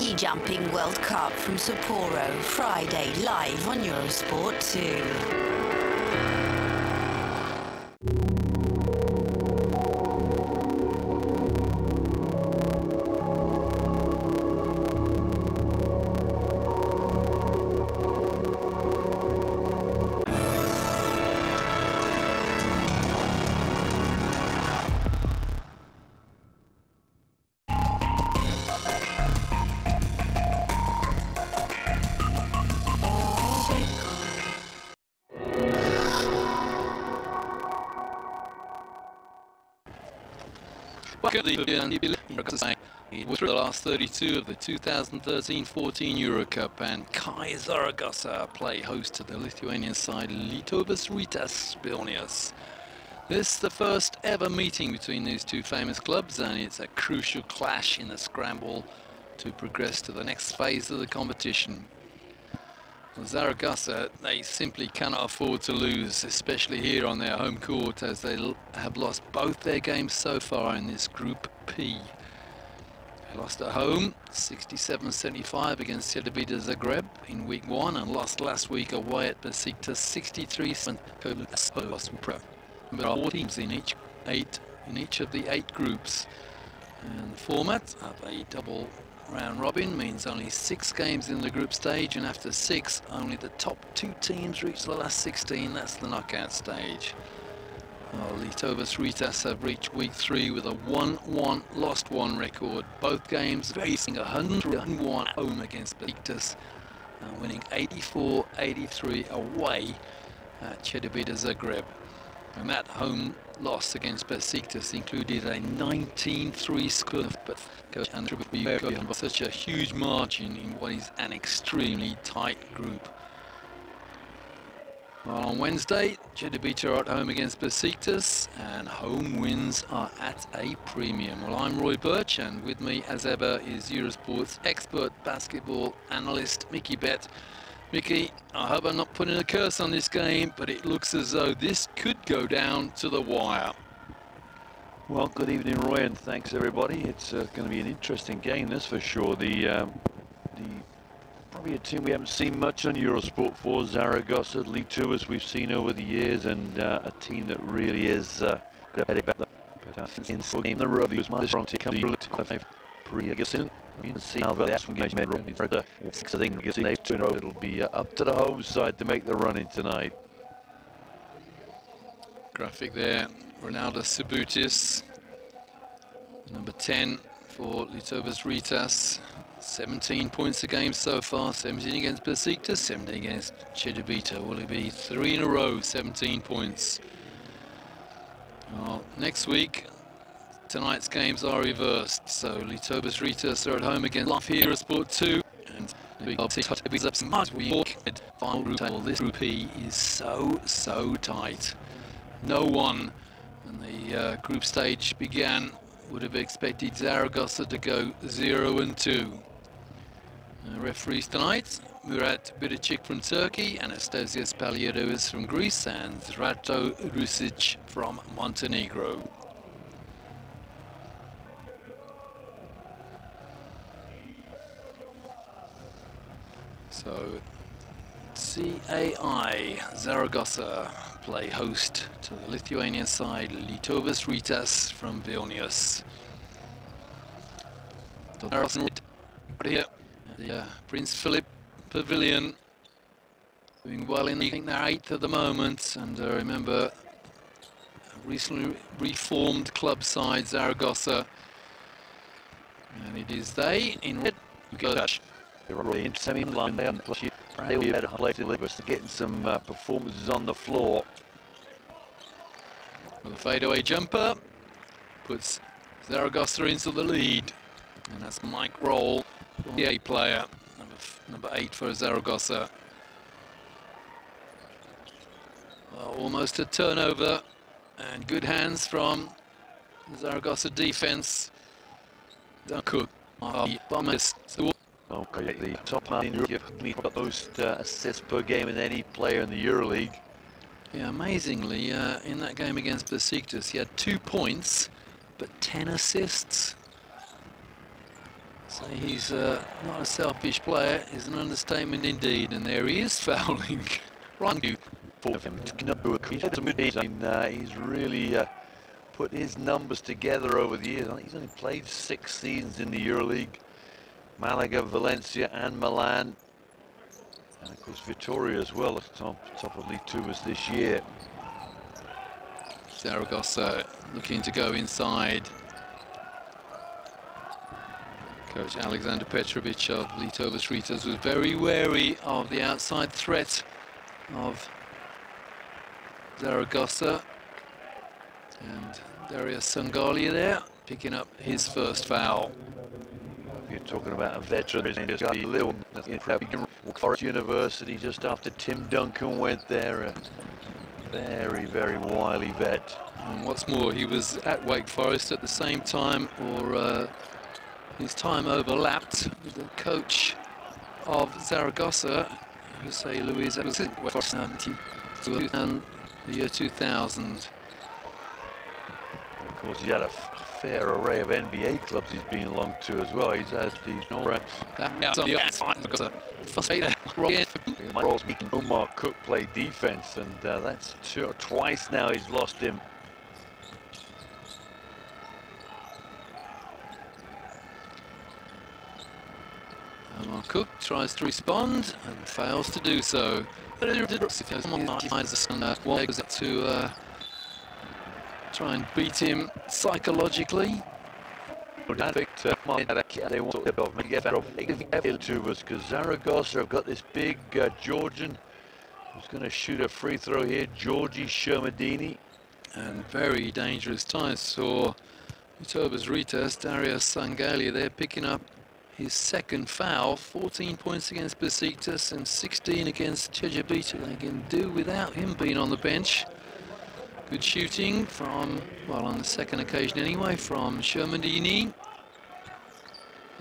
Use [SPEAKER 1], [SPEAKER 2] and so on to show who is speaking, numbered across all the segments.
[SPEAKER 1] Ski Jumping World Cup from Sapporo, Friday, live on Eurosport 2.
[SPEAKER 2] It was the last 32 of the 2013-14 Eurocup, and CAI Zaragoza play host to the Lithuanian side Rytas Vilnius. This is the first ever meeting between these two famous clubs, and it's a crucial clash in the scramble to progress to the next phase of the competition. Zaragoza, they simply cannot afford to lose, especially here on their home court, as they have lost both their games so far in this Group P. They lost at home 67-75 against Cedevita Zagreb in week 1, and lost last week away at Besiktas 63-7. There are 4 teams in each of the 8 groups, and the format of a double round robin means only 6 games in the group stage, and after 6 only the top 2 teams reach the last 16. That's the knockout stage. Lietuvos Rytas have reached week 3 with a 1-1 lost 1 record, both games facing 101 at home against Besiktas, winning 84-83 away at Cedevita Zagreb. And that home loss against Besiktas included a 19-3 score, but coach and such a huge margin in what is an extremely tight group. Well, on Wednesday, Cedevita are at home against Besiktas, and home wins are at a premium. Well, I'm Roy Birch, and with me, as ever, is Eurosport's expert basketball analyst, Mickey Bett. Mickey, I hope I'm not putting a curse on this game, but it looks as though this could go down to the wire.
[SPEAKER 3] Well, good evening, Roy, and thanks everybody. It's going to be an interesting game, that's for sure. Probably a team we haven't seen much on Eurosport for, Zaragoza-Lietuvos, we've seen over the years, and a team that really is good back. But in the reviews, my strong team comes to pre-Agasin. You can see how that's from games made running for the 6 of things. It'll be up to the home side to make the run-in tonight.
[SPEAKER 2] Graphic there, Ronaldo Subutis, number 10 for Lietuvos Rytas. 17 points a game so far, 17 against Besiktas, 17 against Cedevita. Will it be 3 in a row, 17 points? Well, next week, tonight's games are reversed, so Lietuvos Rytas are at home against live here at Sport 2, and final group. This group E is so tight. No one, when the group stage began, would have expected Zaragoza to go 0-2. Referees tonight: Murat Biricic from Turkey, Anastasios Paliadouis from Greece, and Zrato Rusic from Montenegro. So, CAI Zaragoza play host to the Lithuanian side Lietuvos Rytas from Vilnius. Here, the Prince Philip Pavilion, doing well in the, I think they're 8th at the moment, and remember, a recently reformed club side Zaragoza, and it is they in red.
[SPEAKER 3] They're already in semi-line there, and plus they'll be better getting some performances on the floor.
[SPEAKER 2] Well, the fadeaway jumper puts Zaragoza into the lead, and that's Mike Roll, the A player, number 8 for Zaragoza. Well, almost a turnover, and good hands from the Zaragoza defense. Cook.
[SPEAKER 3] Okay, the top man in Europe got the most assists per game in any player in the EuroLeague.
[SPEAKER 2] Yeah, amazingly, in that game against Besiktas, he had 2 points, but 10 assists. Say he's not a selfish player is an understatement indeed, and there he is fouling. Run you.
[SPEAKER 3] He's really put his numbers together over the years. I think he's only played 6 seasons in the Euroleague. Malaga, Valencia and Milan. And of course Vitoria as well at the top of Lietuvos this year.
[SPEAKER 2] Zaragoza looking to go inside. Coach Alexander Petrovic of Lietuvos Rytas was very wary of the outside threat of Zaragoza. And Darius Sangalia there, picking up his first foul.
[SPEAKER 3] You're talking about a veteran, just got a little Forest University just after Tim Duncan went there. A very, very wily vet.
[SPEAKER 2] And what's more, he was at Wake Forest at the same time, or his time overlapped with the coach of Zaragoza, Jose Luis Wake Forest, and the year 2000.
[SPEAKER 3] Of course, he had a fair array of NBA clubs he's been along to as well. He's had Omar Cook play defense, and that's twice now he's lost him.
[SPEAKER 2] Omar Cook tries to respond and fails to do so. But to try and beat him psychologically.
[SPEAKER 3] They want to get to us because Zaragoza have got this big Georgian who's going to shoot a free throw here, Georgi Shermadini.
[SPEAKER 2] And very dangerous times for Lietuvos Rytas. Darius Sangalia there picking up his second foul. 14 points against Besiktas and 16 against Chejabita. They can do without him being on the bench. Good shooting from, well, on the second occasion anyway, from Shermadini.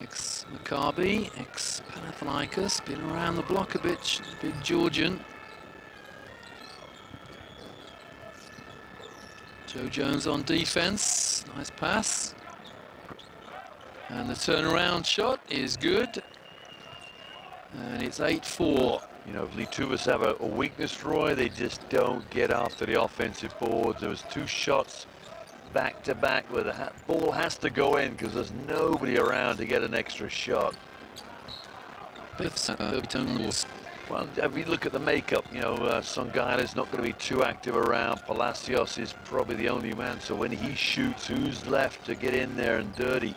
[SPEAKER 2] Ex-Maccabi, ex-Panathinaikos, been around the block a bit, big Georgian. Joe Jones on defense, nice pass. And the turnaround shot is good. And it's 8-4.
[SPEAKER 3] You know, if Lietuvos have a weakness, Roy, they just don't get after the offensive boards. There was 2 shots back-to-back where the ball has to go in because there's nobody around to get an extra shot. Well, if you look at the makeup, you know, Songaila's not going to be too active around. Palacios is probably the only man, so when he shoots, who's left to get in there and dirty?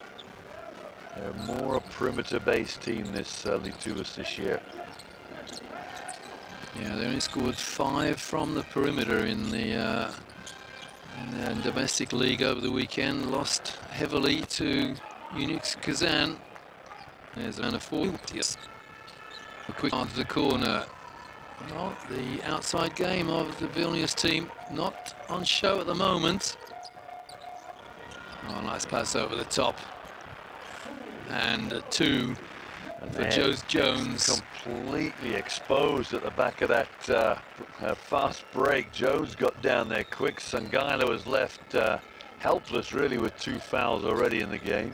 [SPEAKER 3] They're more a perimeter-based team, this Lietuvos this year.
[SPEAKER 2] Yeah, they only scored 5 from the perimeter in the domestic league over the weekend. Lost heavily to Unix Kazan. There's a 4. Yes. A quick onto the corner. Well, the outside game of the Vilnius team not on show at the moment. Oh, nice pass over the top. And a 2 for Jones.
[SPEAKER 3] Completely exposed at the back of that fast break. Jones got down there quick. Sangaila was left helpless, really, with 2 fouls already in the game.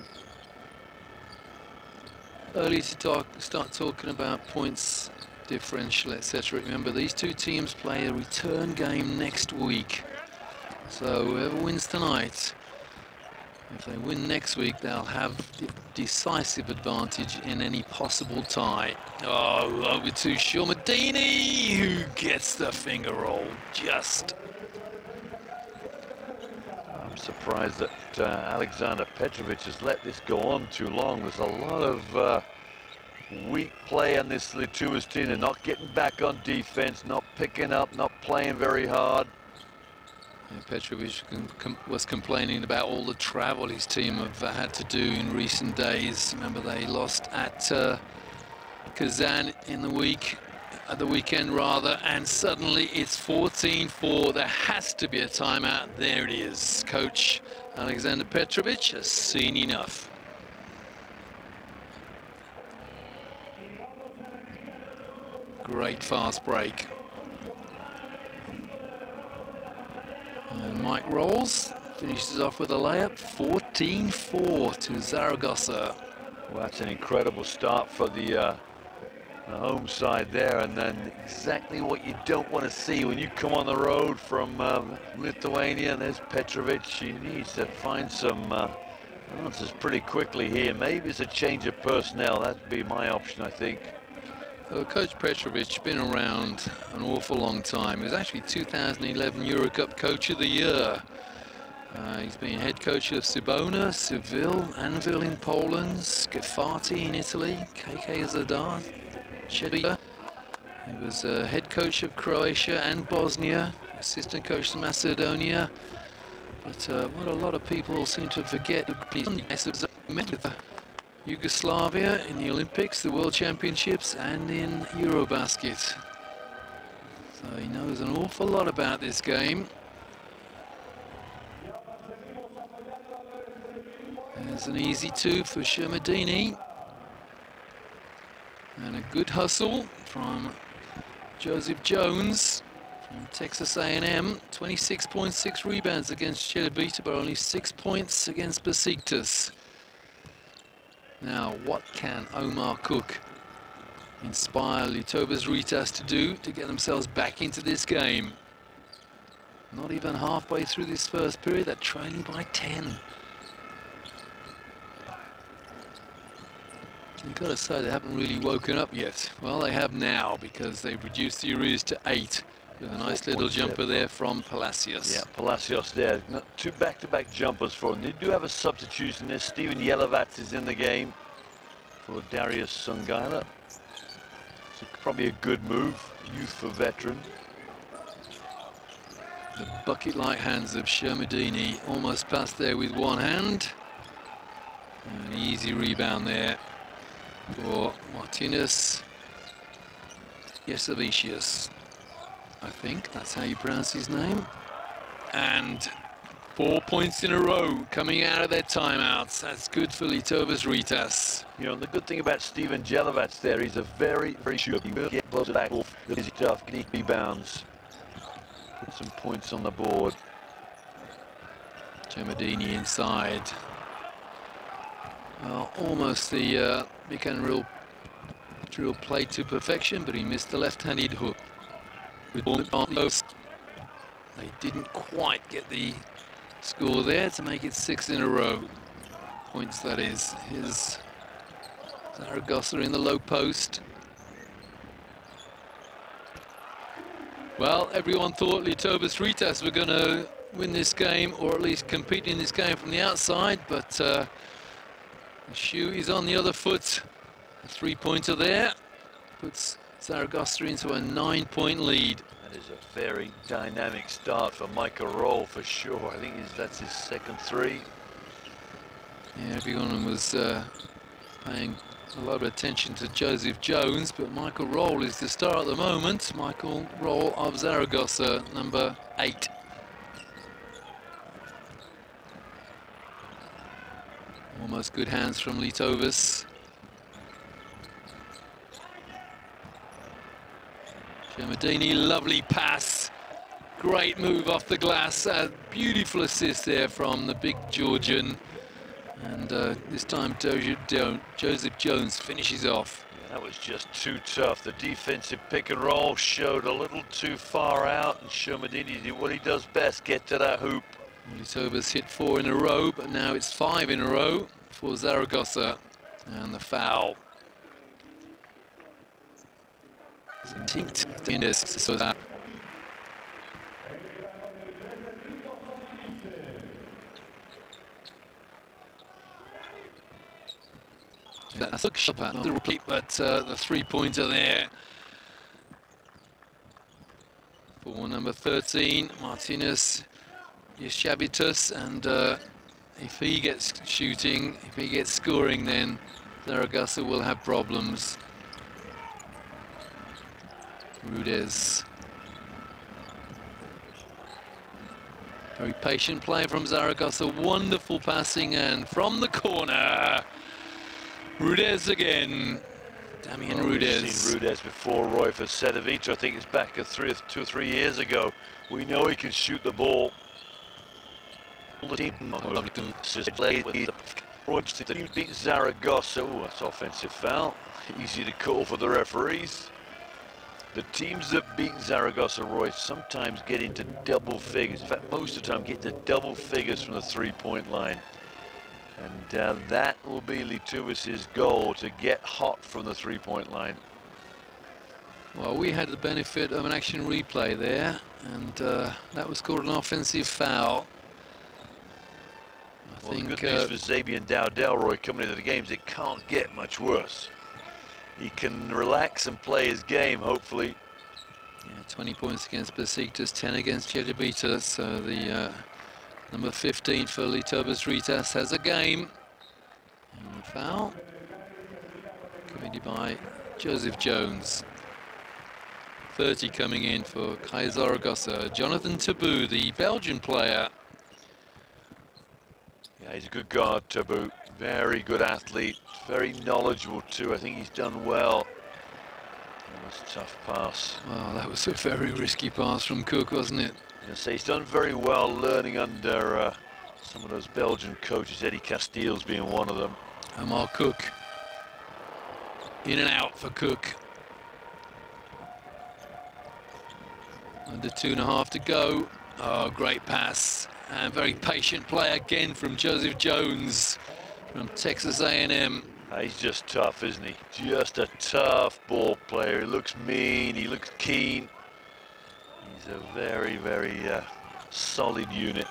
[SPEAKER 2] Early to start talking about points differential, etc. Remember, these 2 teams play a return game next week. So whoever wins tonight, if they win next week, they'll have the decisive advantage in any possible tie. Oh, over to Shermadini, who gets the finger roll just.
[SPEAKER 3] I'm surprised that Alexander Petrovic has let this go on too long. There's a lot of weak play on this Lietuvos team. They're not getting back on defense, not picking up, not playing very hard.
[SPEAKER 2] Yeah, Petrovic was complaining about all the travel his team have had to do in recent days. Remember, they lost at Kazan in the weekend rather, and suddenly it's 14-4. There has to be a timeout. There it is. Coach Alexander Petrovic has seen enough. Great fast break. And Mike Rolls finishes off with a layup. 14-4 to Zaragoza.
[SPEAKER 3] Well, that's an incredible start for the home side there, and then exactly what you don't want to see when you come on the road from Lithuania. And there's Petrovic. He needs to find some answers pretty quickly here. Maybe it's a change of personnel. That'd be my option, I think.
[SPEAKER 2] Coach Petrovic been around an awful long time. He was actually 2011 Eurocup Coach of the Year. He's been head coach of Cibona, Seville, Anvil in Poland, Skifati in Italy, CAI Zadar, Chedia. He was head coach of Croatia and Bosnia, assistant coach of Macedonia. But what a lot of people seem to forget, he's met with Yugoslavia in the Olympics, the World Championships, and in Eurobasket. So he knows an awful lot about this game. There's an easy two for Shermadini. And a good hustle from Joseph Jones from Texas A&M. 26.6 rebounds against Chelabita, but only 6 points against Besiktas. Now, what can Omar Cook inspire Lietuvos Rytas to do to get themselves back into this game? Not even halfway through this first period, they're trailing by 10. You've got to say they haven't really woken up yet. Well, they have now, because they've reduced the arrears to 8 with a nice little jumper there from Palacios.
[SPEAKER 3] Yeah, Palacios there. Two back-to-back jumpers for them. They do have a substitution there. Steven Jelovats is in the game for Darius Sungaila. So probably a good move, youth for veteran.
[SPEAKER 2] The bucket-like hands of Shermadini almost passed there with one hand. An easy rebound there for Martinez Yesavicius. I think that's how you pronounce his name. And 4 points in a row coming out of their timeouts. That's good for Lietuvos Rytas.
[SPEAKER 3] You know, the good thing about Steven Jelovats there, he's a very sure he will get close back off. He's tough, he rebounds. Put some points on the board.
[SPEAKER 2] Gemadini inside. Well, almost the became drill played to perfection, but he missed the left-handed hook. They didn't quite get the score there to make it 6 in a row. Points, that is. Here's Zaragoza in the low post. Well, everyone thought Lietuvos Rytas were going to win this game, or at least compete in this game from the outside, but the shoe is on the other foot. A three-pointer there puts Zaragoza into a 9-point lead.
[SPEAKER 3] That is a very dynamic start for Michael Roll for sure. I think that's his second three.
[SPEAKER 2] Yeah, everyone was paying a lot of attention to Joseph Jones, but Michael Roll is the star at the moment. Michael Roll of Zaragoza, number 8. Almost good hands from Lietuvos. Gemadini, lovely pass. Great move off the glass. A beautiful assist there from the big Georgian. And this time Joseph Jones finishes off.
[SPEAKER 3] Yeah, that was just too tough. The defensive pick and roll showed a little too far out, and Shermadini did what he does best, get to that hoop.
[SPEAKER 2] Lietuvos hit 4 in a row, but now it's 5 in a row for Zaragoza. And the foul. That's a shot at the repeat, but the three-pointer there for number 13, Martinez Yeshabitus, and if he gets shooting, if he gets scoring, then Zaragoza will have problems. Rudez. Very patient play from Zaragoza, wonderful passing, and from the corner, Rudez again. Damian Rudez.
[SPEAKER 3] We've seen Rudez before, Roy, for Cedevita. I think it's back 2 or 3 years ago. We know he can shoot the ball. The team beat Zaragoza. Oh, that's offensive foul. Easy to call for the referees. The teams that beat Zaragoza, Roy, sometimes get into double figures. In fact, most of the time get to double figures from the three-point line. And that will be Lietuvos' goal, to get hot from the three-point line.
[SPEAKER 2] Well, we had the benefit of an action replay there, and that was called an offensive foul. I think
[SPEAKER 3] the good news for Zabian Dowdell, Roy, coming into the games, it can't get much worse. He can relax and play his game, hopefully.
[SPEAKER 2] Yeah, 20 points against Besiktas, 10 against Cedevita. So the number 15 for Lietuvos Rytas has a game. And the foul committed by Joseph Jones. 30 coming in for CAI Zaragoza. Jonathan Tabou, the Belgian player.
[SPEAKER 3] Yeah, he's a good guard, Tabou. Very good athlete, very knowledgeable too. I think he's done well. That was a tough pass.
[SPEAKER 2] Well, that was a very risky pass from Cook, wasn't it?
[SPEAKER 3] I say he's done very well learning under some of those Belgian coaches, Eddie Casteels being one of them.
[SPEAKER 2] Omar Cook. In and out for Cook. Under 2.5 to go. Oh, great pass. And very patient play again from Joseph Jones from Texas A&M.
[SPEAKER 3] He's just tough, isn't he? Just a tough ball player. He looks mean, he looks keen. He's a very, very solid unit.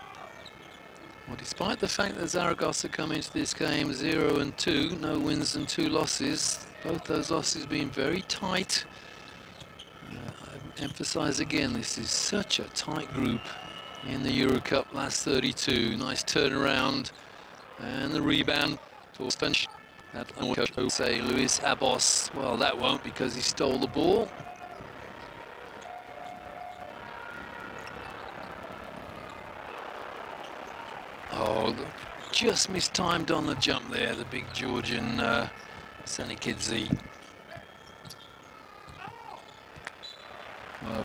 [SPEAKER 2] Well, despite the fact that Zaragoza come into this game 0-2, no wins and 2 losses, both those losses being very tight. I emphasize again, this is such a tight group in the Eurocup, last 32. Nice turnaround and the rebound for Spanish. That coach say Luis Abos. Well, that won't, because he stole the ball. Oh, just mistimed on the jump there, the big Georgian Sanikidze.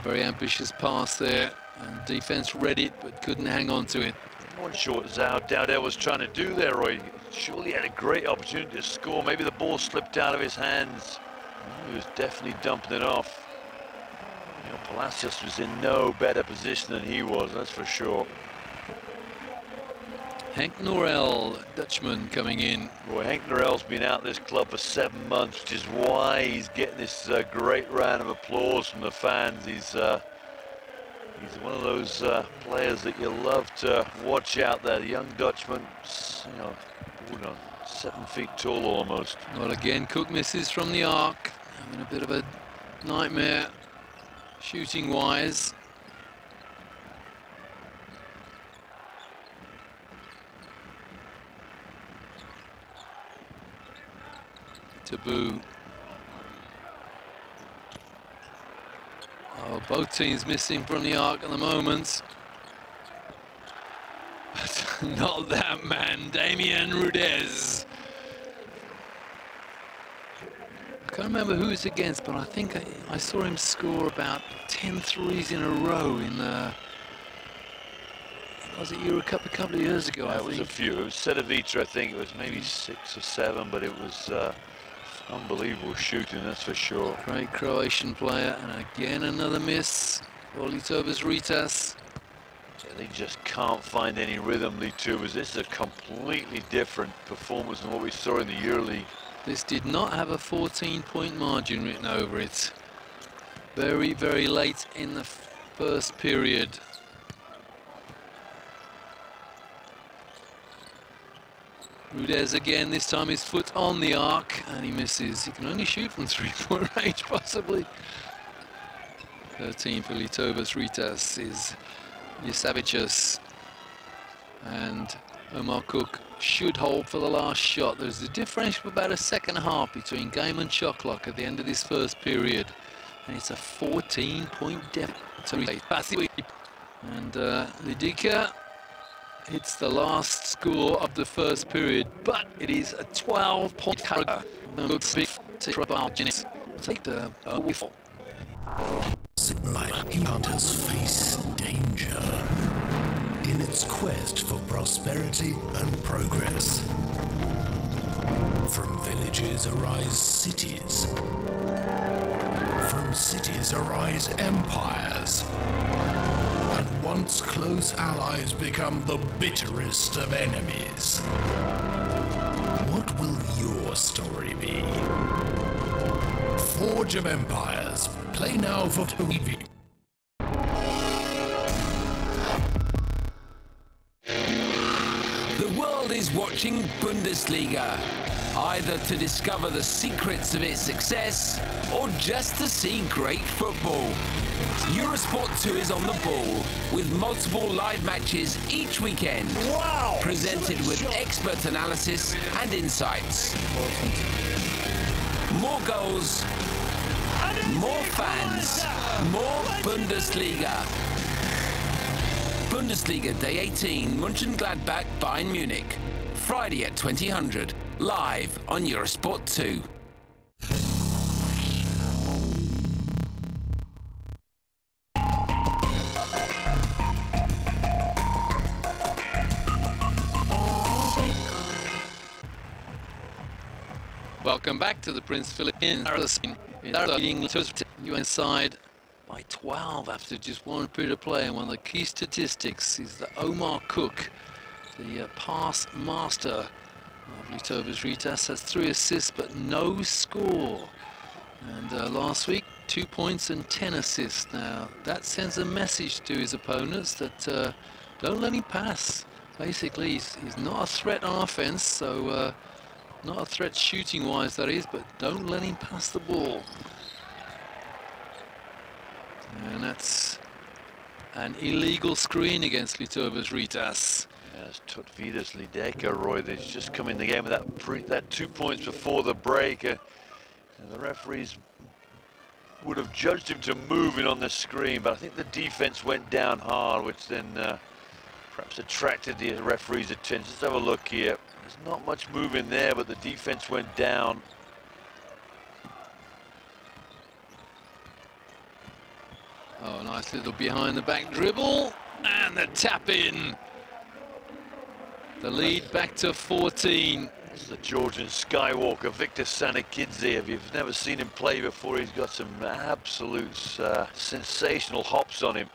[SPEAKER 2] Very ambitious pass there, and defense read it but couldn't hang on to it.
[SPEAKER 3] One short Dowdell was trying to do there, Roy. Surely had a great opportunity to score. Maybe the ball slipped out of his hands. He was definitely dumping it off. You know, Palacios was in no better position than he was, that's for sure.
[SPEAKER 2] Henk Norel, Dutchman, coming in.
[SPEAKER 3] Boy, Henk Norel's been out this club for 7 months, which is why he's getting this great round of applause from the fans. He's one of those players that you love to watch out there. The young Dutchman, you know, 7 feet tall almost.
[SPEAKER 2] Well, again, Cook misses from the arc, having a bit of a nightmare shooting-wise. Tabou. Oh, both teams missing from the arc at the moment. But not that man, Damien Rudez. I can't remember who it's against, but I think I saw him score about 10 threes in a row in the... Was it Eurocup a couple of years ago?
[SPEAKER 3] Yeah, it was a few. It was Cedevita, I think. It was maybe 6 or 7, but it was unbelievable shooting, that's for sure.
[SPEAKER 2] Great Croatian player, and again another miss for Lietuvos Rytas.
[SPEAKER 3] Yeah, they just can't find any rhythm, Lietuvos. This is a completely different performance than what we saw in the EuroLeague.
[SPEAKER 2] This did not have a 14-point margin written over it. Very, very late in the first period. Rudez again, this time his foot on the arc, and he misses. He can only shoot from 3-point range, possibly. 13 for Lietuvos Rytas is Jasavicius. And Omar Cook should hold for the last shot. There's a differential of about a second half between game and shot clock at the end of this first period. And it's a 14-point deficit. And Lidika hits the last score of the first period, but it is a 12-point carry. Take the whistle.
[SPEAKER 4] Hunters face danger in its quest for prosperity and progress. From villages arise cities. From cities arise empires. And once close allies become the bitterest of enemies. What will your story be? Forge of Empires. Play now for TV.
[SPEAKER 5] The world is watching Bundesliga, either to discover the secrets of its success or just to see great football. Eurosport 2 is on the ball with multiple live matches each weekend. Wow! Presented with expert analysis and insights. More goals, more fans, more Bundesliga. Bundesliga Day 18, Mönchengladbach, Bayern Munich. Friday at 2000, live on Eurosport 2.
[SPEAKER 2] Welcome back to the Prince Philip Inn. You inside by 12 after just one period of play, and one of the key statistics is that Omar Cook, the pass master of Lietuvos Rytas, has 3 assists but no score. And last week, 2 points and 10 assists. Now that sends a message to his opponents that don't let him pass. Basically, he's not a threat on offense, so not a threat shooting wise, that is, but don't let him pass the ball. And that's an illegal screen against Lietuvos Rytas.
[SPEAKER 3] Yes, Tutvidas Lideka, Roy, they've just come in the game with that 2 points before the break. And the referees would have judged him to move in on the screen, but I think the defense went down hard, which then perhaps attracted the referee's attention. Let's have a look here. There's not much moving there, but the defense went down.
[SPEAKER 2] Oh, nice little behind the back dribble, and the tap in. The lead back to 14.
[SPEAKER 3] It's the Georgian Skywalker, Victor Sanikidze. If you've never seen him play before, he's got some absolute sensational hops on him.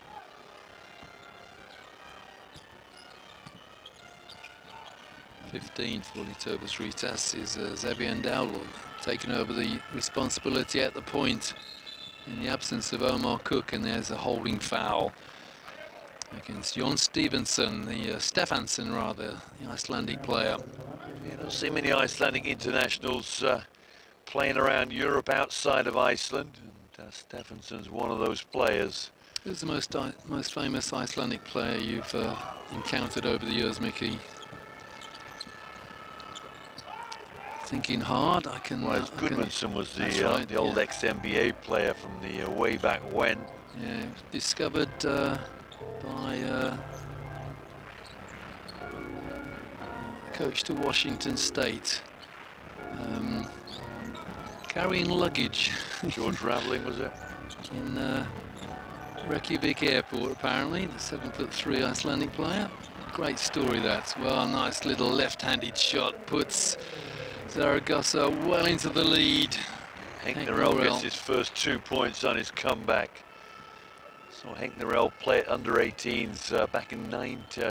[SPEAKER 2] (15) for Lietuvos Rytas is Zebian Dowdle, taking over the responsibility at the point in the absence of Omar Cook, and there's a holding foul against Jon Stevenson, the Stefansson rather, the Icelandic player.
[SPEAKER 3] You don't see many Icelandic internationals playing around Europe outside of Iceland, and Stefansson's one of those players.
[SPEAKER 2] Who's the most famous Icelandic player you've encountered over the years, Mickey? Thinking hard, I can.
[SPEAKER 3] Well, Gudmundsson was the old ex-NBA player from the way back when.
[SPEAKER 2] Yeah, discovered by coach to Washington State, carrying luggage.
[SPEAKER 3] George Raveling, was it?
[SPEAKER 2] In Reykjavik Airport, apparently, the 7'3" Icelandic player. Great story that. Well, nice little left-handed shot puts Zaragoza well into the lead.
[SPEAKER 3] Henk Norell gets his first 2 points on his comeback. So Henk Norell play at under 18s back in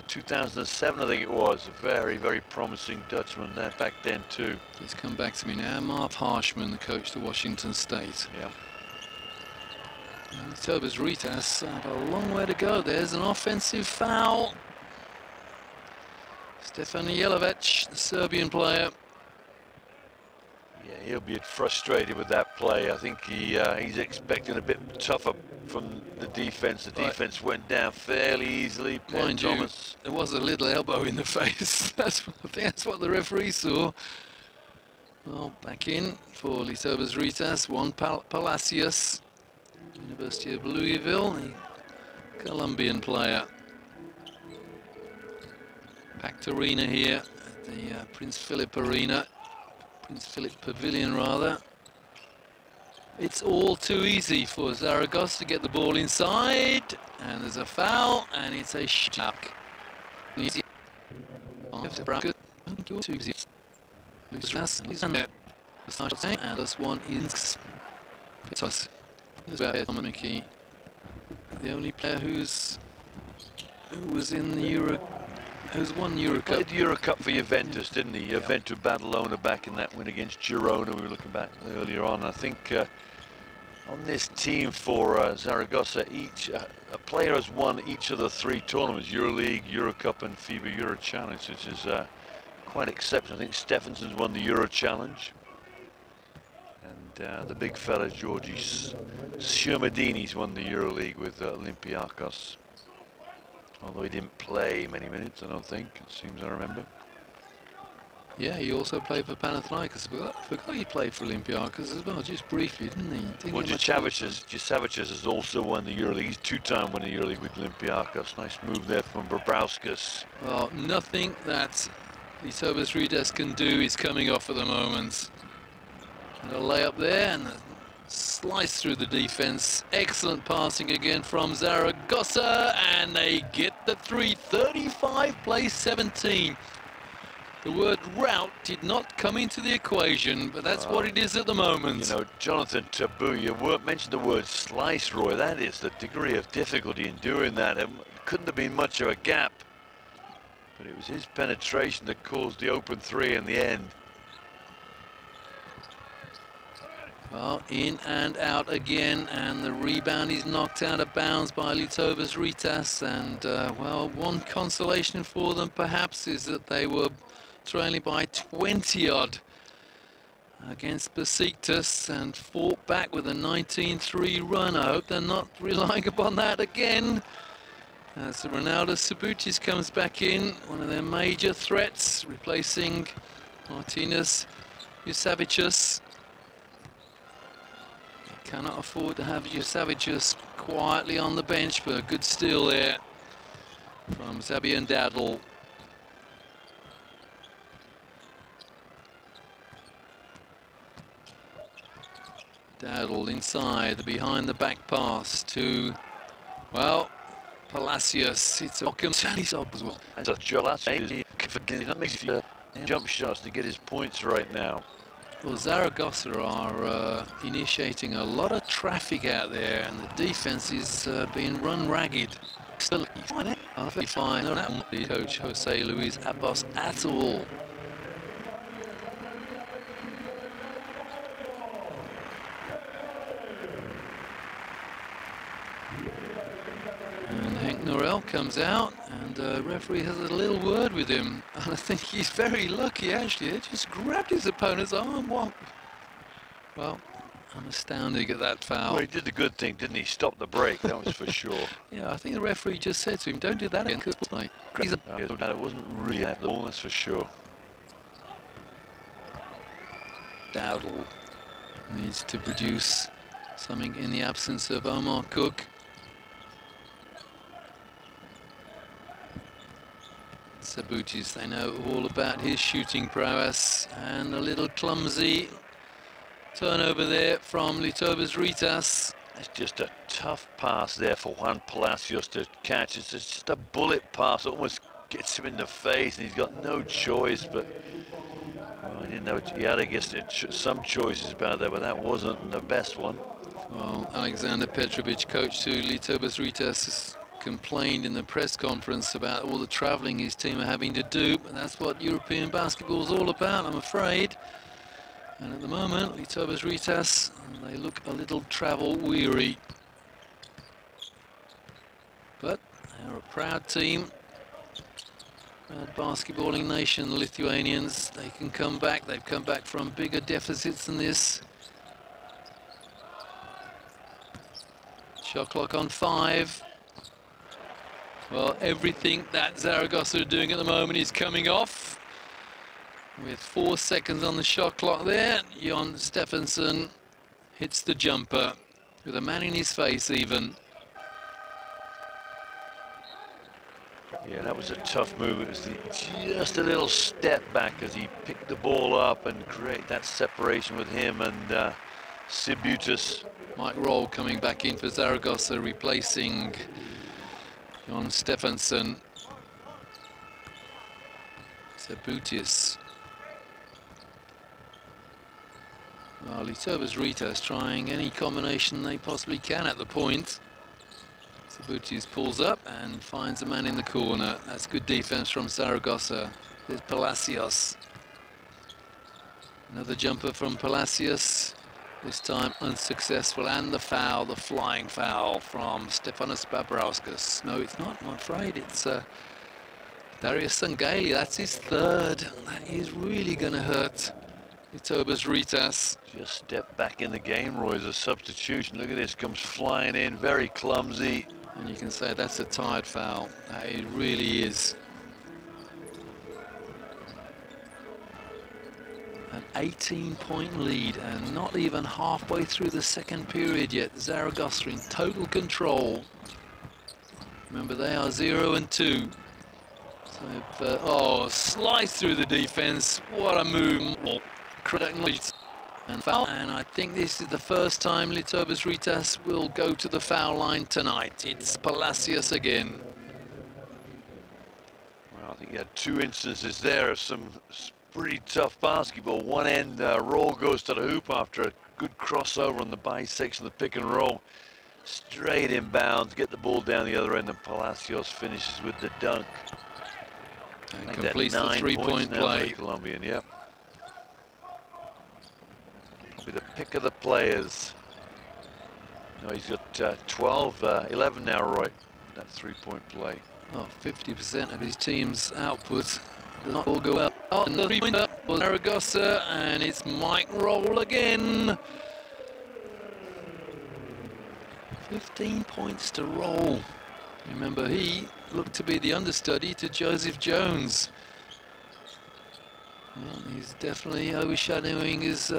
[SPEAKER 3] 2007, I think it was. A very, very promising Dutchman there back then too.
[SPEAKER 2] Just come back to me now. Marv Harshman, the coach to Washington State.
[SPEAKER 3] Yeah.
[SPEAKER 2] Lietuvos Rytas have a long way to go. There's an offensive foul. Stefan Jelavic, the Serbian player.
[SPEAKER 3] Yeah, he'll be frustrated with that play. I think he's expecting a bit tougher from the defense. The defense went down fairly easily.
[SPEAKER 2] Mind you, there was a little elbow in the face. I think that's what the referee saw. Well, back in for Lietuvos Rytas. Juan Palacios, University of Louisville, the Colombian player. Packed arena here at the Prince Philip Arena. Prince Philip Pavilion, rather. It's all too easy for Zaragoza to get the ball inside, and there's a foul, and it's a shot. Rytas is on there. And this one is Rytas. Mickey, the only player who was in the who's won Eurocup.
[SPEAKER 3] Played the Eurocup for Juventus, didn't he?
[SPEAKER 2] Yeah.
[SPEAKER 3] Juventus Badalona back in that win against Girona. We were looking back earlier on. I think on this team for Zaragoza, a player has won each of the 3 tournaments: EuroLeague, Eurocup, and FIBA Euro Challenge, which is quite exceptional. I think Stephenson's won the Euro Challenge, and the big fella Georgis Shermadini's won the EuroLeague with Olympiacos. Although he didn't play many minutes, I don't think, it seems I remember.
[SPEAKER 2] Yeah, he also played for Panathinaikos. I forgot he played for Olympiacos as well, just briefly, didn't he?
[SPEAKER 3] Well, Jasavicius has also won the EuroLeague. He's 2-time winner the EuroLeague with Olympiacos. Nice move there from Bobrauskas.
[SPEAKER 2] Well, nothing that Lietuvos Rytas can do is coming off at the moment. And a layup there and a slice through the defense. Excellent passing again from Zaragoza, and they get the 3. 35 plays 17. The word route did not come into the equation, but that's what it is at the moment.
[SPEAKER 3] You know, Jonathan Tabou, you mentioned the word slice, Roy. That is the degree of difficulty in doing that. It couldn't have been much of a gap, but it was his penetration that caused the open 3 in the end.
[SPEAKER 2] Well, in and out again, and the rebound is knocked out of bounds by Lietuvos Rytas. And, well, one consolation for them, perhaps, is that they were trailing by 20-odd against Besiktas and fought back with a 19-3 run. I hope they're not relying upon that again. As Ronaldo Sabutis comes back in, one of their major threats, replacing Martinez Jusavicius. Cannot afford to have Jusavicius quietly on the bench, but a good steal there from Zabian Dadl. Dadl inside, the behind the back pass to, well, Palacios. It's a up as well.
[SPEAKER 3] And so Jolas makes jump shots to get his points right now.
[SPEAKER 2] Well, Zaragoza are initiating a lot of traffic out there, and the defense is being run ragged. Still fine. Not the coach Jose Luis Abbas at all. And Henk Norell comes out, and the referee has a little word with him. And I think he's very lucky, actually. He just grabbed his opponent's arm. Well, I'm astounding at that foul.
[SPEAKER 3] Well, he did the good thing, didn't he? Stopped the break, that was for sure.
[SPEAKER 2] Yeah, I think the referee just said to him, don't do that again.
[SPEAKER 3] It wasn't really at all, that's for sure.
[SPEAKER 2] Dowdle needs to produce something in the absence of Omar Cook. Sabutis, they know all about his shooting prowess, and a little clumsy turnover there from Lietuvos Rytas.
[SPEAKER 3] It's just a tough pass there for Juan Palacios to catch. It's just a bullet pass, almost gets him in the face, and he's got no choice. But well, I didn't know he had, I guess, some choices about that, but that wasn't the best one.
[SPEAKER 2] Well, Alexander Petrovic, coach to Lietuvos Rytas, complained in the press conference about all the travelling his team are having to do, but that's what European basketball is all about, I'm afraid. And at the moment, Lietuvos Rytas, they look a little travel weary. But they're a proud team. Proud basketballing nation, the Lithuanians. They can come back. They've come back from bigger deficits than this. Shot clock on 5. Well, everything that Zaragoza are doing at the moment is coming off. With 4 seconds on the shot clock there, Jon Stephenson hits the jumper with a man in his face even.
[SPEAKER 3] Yeah, that was a tough move. It was just a little step back as he picked the ball up and create that separation with him and Sibutis.
[SPEAKER 2] Mike Roll coming back in for Zaragoza, replacing Jon Stephenson. Sabutis. Well, Rytas trying any combination they possibly can at the point. Sabutis pulls up and finds a man in the corner. That's good defense from Zaragoza. There's Palacios. Another jumper from Palacios. This time unsuccessful, and the foul, the flying foul from Stefanos Babrauskas. No, it's not, I'm afraid. It's Darius Sangaili. That's his third. That is really going to hurt Lietuvos Rytas.
[SPEAKER 3] Just step back in the game, Roy, as a substitution. Look at this, comes flying in, very clumsy.
[SPEAKER 2] And you can say that's a tired foul. It really is. An 18-point lead, and not even halfway through the second period yet. Zaragoza in total control. Remember, they are 0-2. So, oh, slice through the defense. What a move. And foul. And I think this is the first time Lietuvos Rytas will go to the foul line tonight. It's Palacios again.
[SPEAKER 3] Well, I think you had two instances there of some pretty tough basketball. One end, roll goes to the hoop after a good crossover on the bisection of the pick and roll. Straight inbounds, get the ball down the other end, and Palacios finishes with the dunk.
[SPEAKER 2] And completes the three-point play.
[SPEAKER 3] Colombian, yep. Be the pick of the players. No, he's got 11 now, Roy. That three-point play.
[SPEAKER 2] Oh, 50% of his team's output does not all go well. Oh, and the three-pointer for Zaragoza, and it's Mike Roll again. 15 points to Roll. Remember, he looked to be the understudy to Joseph Jones. Well, he's definitely overshadowing his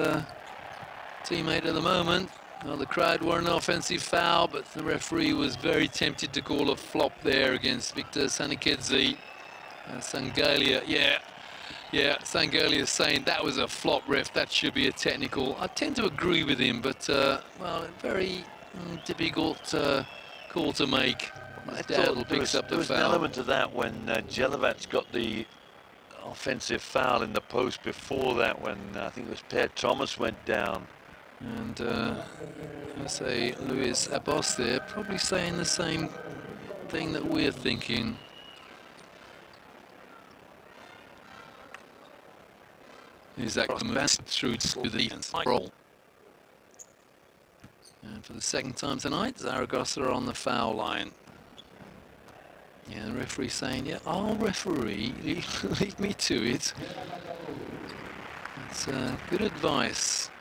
[SPEAKER 2] teammate at the moment. Well, the crowd were an offensive foul, but the referee was very tempted to call a flop there against Victor Sanikedzi. Sangalia, yeah, Sangalia is saying that was a flop, ref, that should be a technical. I tend to agree with him, but, well, a very difficult call to make. Dowdle picks up the foul.
[SPEAKER 3] There was an element of that when Jelivac got the offensive foul in the post before that, when I think it was Per Thomas went down.
[SPEAKER 2] And I say Luis Abos there, probably saying the same thing that we're thinking. Is that through the defense roll? And for the second time tonight, Zaragoza are on the foul line. Yeah, the referee saying, yeah, I'll referee, leave me to it. That's good advice.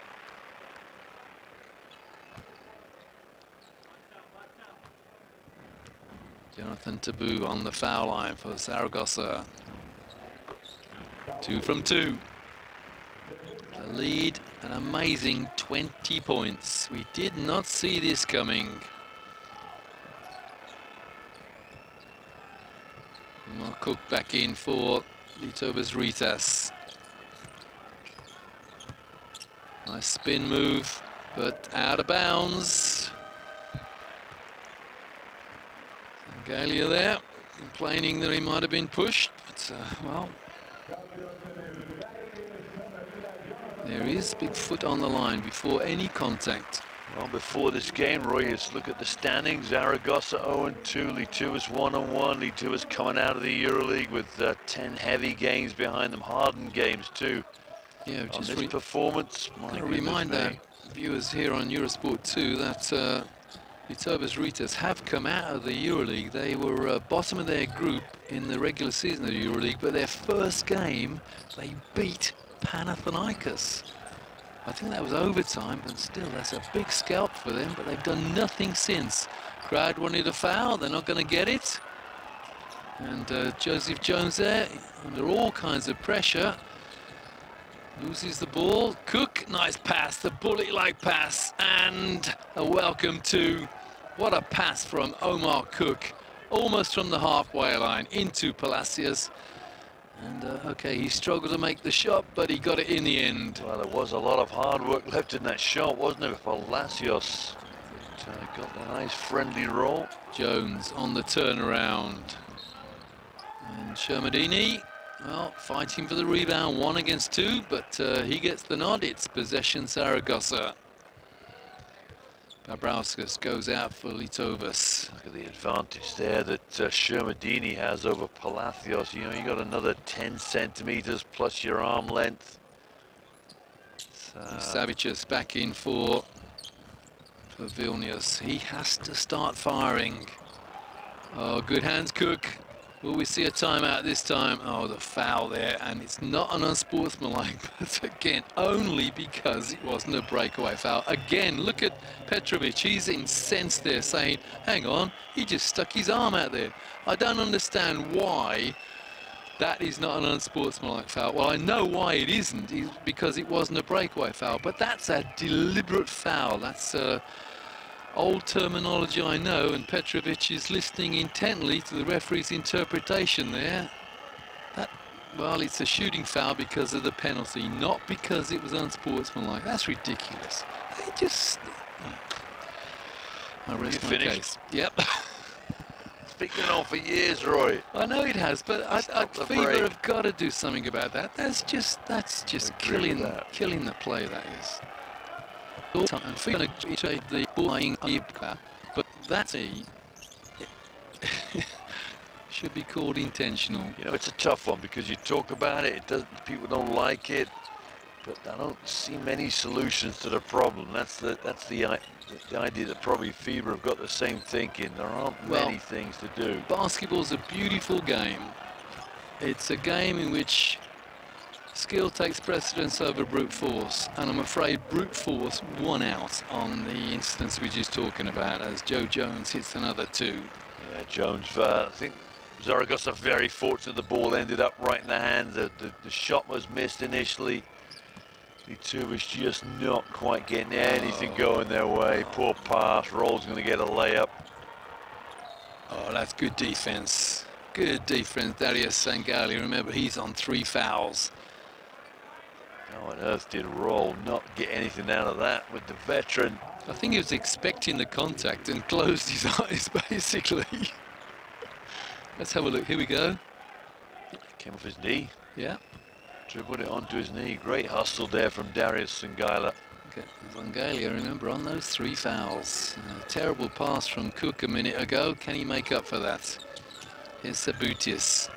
[SPEAKER 2] Jonathan Tabou on the foul line for Zaragoza. 2 from 2. The lead, an amazing 20 points. We did not see this coming. Mark Cook back in for Lietuvos Rytas. Nice spin move, but out of bounds. Galia there, complaining that he might have been pushed, but well, there is big foot on the line before any contact.
[SPEAKER 3] Well, before this game, Roy, let's look at the standings. Zaragoza 0-2, Lietuvos 1-1. Lietuvos coming out of the EuroLeague with 10 heavy games behind them, hardened games too.
[SPEAKER 2] Yeah, just
[SPEAKER 3] this performance.
[SPEAKER 2] I remind our viewers here on Eurosport 2 that Lietuvos Rytas have come out of the EuroLeague. They were bottom of their group in the regular season of the EuroLeague, but their first game, they beat Panathinaikos. I think that was overtime, but still, that's a big scalp for them, but they've done nothing since. Crowd wanted a foul, they're not going to get it. And Joseph Jones there, under all kinds of pressure, loses the ball. Cook, nice pass, the bullet-like pass, and a welcome to, what a pass from Omar Cook, almost from the halfway line into Palacios. And okay, he struggled to make the shot, but he got it in the end.
[SPEAKER 3] Well, there was a lot of hard work left in that shot, wasn't there, for Palacios? Got a nice friendly roll.
[SPEAKER 2] Jones on the turnaround. And Shermadini Well, fighting for the rebound, 1 against 2, but he gets the nod. It's possession Zaragoza. Babrauskas goes out for Lietuvos.
[SPEAKER 3] Look at the advantage there that Shermadini has over Palacios. You know, you got another 10 centimeters plus your arm length.
[SPEAKER 2] Savicus back in for Vilnius. He has to start firing. Oh, good hands, Cook. Will we see a timeout this time? Oh, the foul there, and it's not an unsportsmanlike, but again, only because it wasn't a breakaway foul. Again, look at Petrovic. He's incensed there, saying, hang on, he just stuck his arm out there. I don't understand why that is not an unsportsmanlike foul. Well, I know why it isn't, because it wasn't a breakaway foul, but that's a deliberate foul. That's old terminology, I know, and Petrovic is listening intently to the referee's interpretation there. Well, it's a shooting foul because of the penalty, not because it was unsportsmanlike. That's ridiculous. They just... I rest my case. Yep.
[SPEAKER 3] It's been going on for years, Roy.
[SPEAKER 2] I know it has, but FIBA have got to do something about that. That's just killing the play, that is. And FIBA the buying, but that's should be called intentional.
[SPEAKER 3] You know, it's a tough one because you talk about it, people don't like it, but I don't see many solutions to the problem. That's the idea that probably FIBA have got the same thinking. There aren't many things to do.
[SPEAKER 2] Basketball's a beautiful game. It's a game in which skill takes precedence over brute force, and I'm afraid brute force won out on the instance we're just talking about as Joe Jones hits another 2.
[SPEAKER 3] Yeah, Jones, I think Zaragoza very fortunate the ball ended up right in the hands. The shot was missed initially. Lietuvos just not quite getting anything going their way. Poor pass, Roll's going to get a layup.
[SPEAKER 2] Oh, that's good defense. Good defense, Darius Sangali. Remember, he's on 3 fouls.
[SPEAKER 3] How on earth did Roll not get anything out of that with the veteran?
[SPEAKER 2] I think he was expecting the contact and closed his eyes, basically. Let's have a look. Here we go.
[SPEAKER 3] Came off his knee.
[SPEAKER 2] Yeah.
[SPEAKER 3] Dribbled it onto his knee. Great hustle there from Darius Sangaila.
[SPEAKER 2] Okay, Sangaila, remember, on those 3 fouls. A terrible pass from Cook a minute ago. Can he make up for that? Here's Sabutius.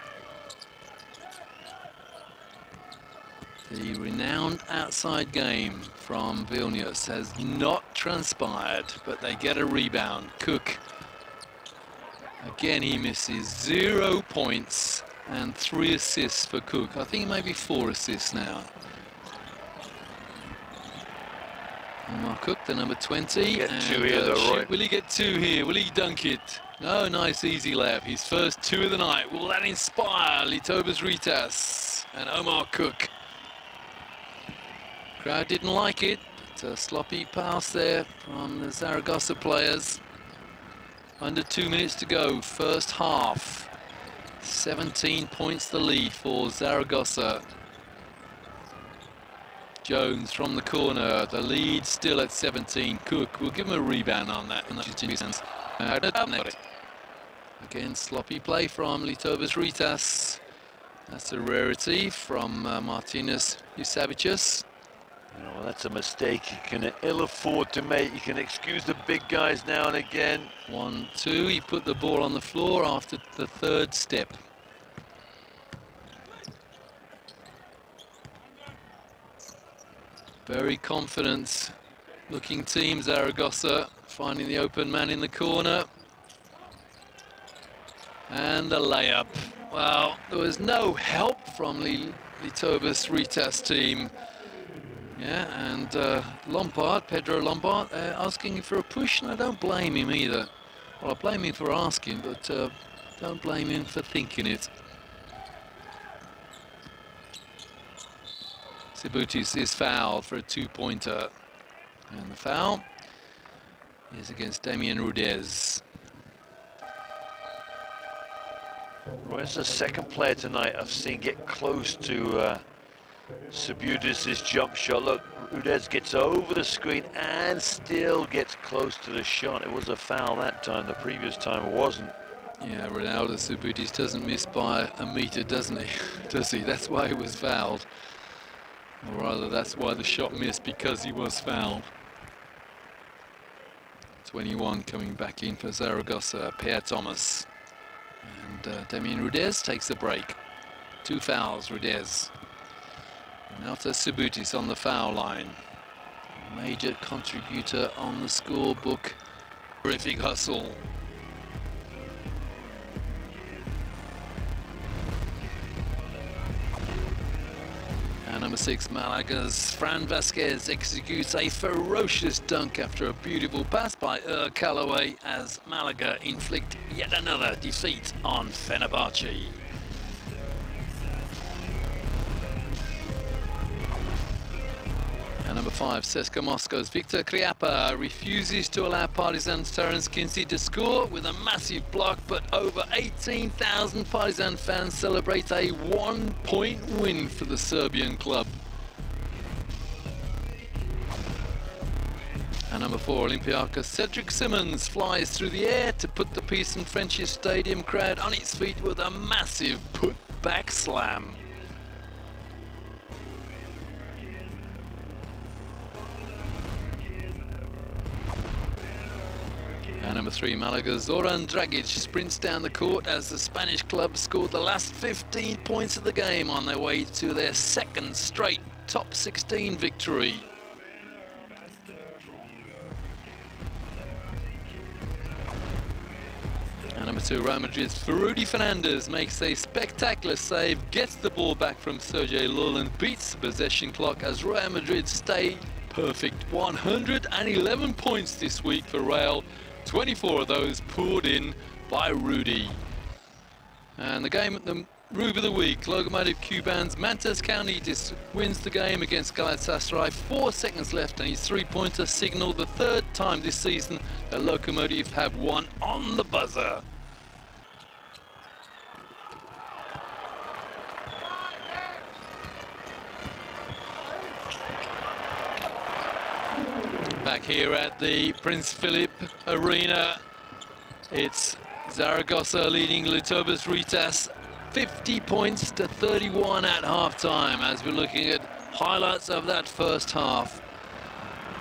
[SPEAKER 2] The renowned outside game from Vilnius has not transpired, but they get a rebound. Cook, again he misses. 0 points and 3 assists for Cook. I think maybe 4 assists now. Omar Cook, the number 20.
[SPEAKER 3] Get 2 here though, Roy.
[SPEAKER 2] Will he get 2 here? Will he dunk it? No, nice easy layup. His first 2 of the night. Will that inspire Lietuvos Rytas and Omar Cook? Crowd didn't like it. It's a sloppy pass there from the Zaragoza players. Under 2 minutes to go, first half. 17 points the lead for Zaragoza. Jones from the corner, the lead still at 17. Cook will give him a rebound on that. Again, sloppy play from Lietuvos Rytas. That's a rarity from Martinez Jusavicius.
[SPEAKER 3] You know, that's a mistake you can ill afford to make. You can excuse the big guys now and again.
[SPEAKER 2] 1-2, he put the ball on the floor after the 3rd step. Very confident looking team, Zaragoza, finding the open man in the corner. And the layup. Well, there was no help from the Lietuvos Rytas team. Yeah, and Pedro Lombard, asking for a push, and I don't blame him either. Well, I blame him for asking, but don't blame him for thinking it. Sibutis is fouled for a 2-pointer. And the foul is against Damien Rudez.
[SPEAKER 3] Well, it's the 2nd player tonight I've seen get close to Sibutis' jump shot. Look, Rudez gets over the screen and still gets close to the shot. It was a foul that time. The previous time it wasn't.
[SPEAKER 2] Yeah, Ronaldo Subutis doesn't miss by a metre, doesn't he? Does he? That's why he was fouled. Or rather, that's why the shot missed, because he was fouled. 21 coming back in for Zaragoza, Pierre Thomas. And Damien Rudez takes a break. 2 fouls, Rudez. And after Subutis on the foul line. Major contributor on the scorebook. Terrific hustle. And number 6, Malaga's Fran Vasquez executes a ferocious dunk after a beautiful pass by Callaway as Malaga inflict yet another defeat on Fenerbahce. And number 5, CSKA Moscow's Victor Kriapa refuses to allow Partizan's Terence Kinsey to score with a massive block, but over 18,000 Partizan fans celebrate a 1-point win for the Serbian club. And number 4, Olympiacos' Cedric Simmons flies through the air to put the Pearson-French's Stadium crowd on its feet with a massive put-back slam. And number 3, Malaga's Zoran Dragic sprints down the court as the Spanish club scored the last 15 points of the game on their way to their 2nd straight top 16 victory. And number 2, Real Madrid's Ferrudi Fernandez makes a spectacular save, gets the ball back from Sergei Llull and beats the possession clock as Real Madrid stay perfect. 111 points this week for Real. 24 of those poured in by Rudy. And the game at the Rube of the Week, Lokomotiv Kuban's Mantas Kalnitis wins the game against Galatasaray. 4 seconds left and his 3-pointer signaled the 3rd time this season that Lokomotiv have won on the buzzer. Back here at the Prince Philip Arena, it's Zaragoza leading Lietuvos Rytas 50 points to 31 at half-time as we're looking at highlights of that first half.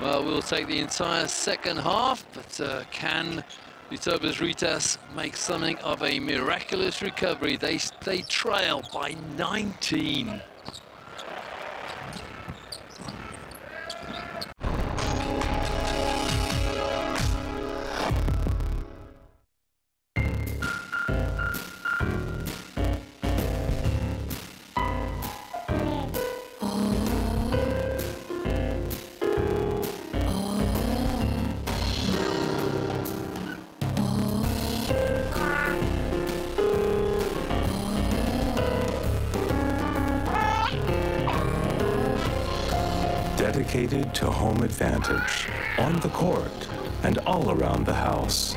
[SPEAKER 2] Well, we'll take the entire second half, but can Lietuvos Rytas make something of a miraculous recovery? They trail by 19.
[SPEAKER 6] Dedicated to home advantage, on the court, and all around the house.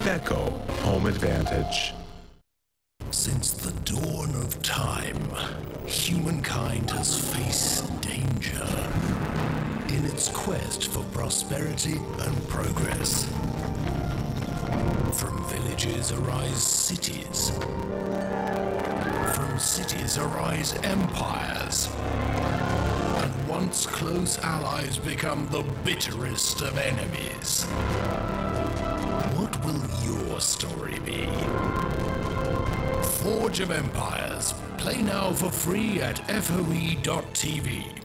[SPEAKER 6] Beko Home Advantage.
[SPEAKER 4] Since the dawn of time, humankind has faced danger in its quest for prosperity and progress. From villages arise cities. From cities arise empires. And once close allies become the bitterest of enemies. What will your story be? Forge of Empires. Play now for free at FOE.tv.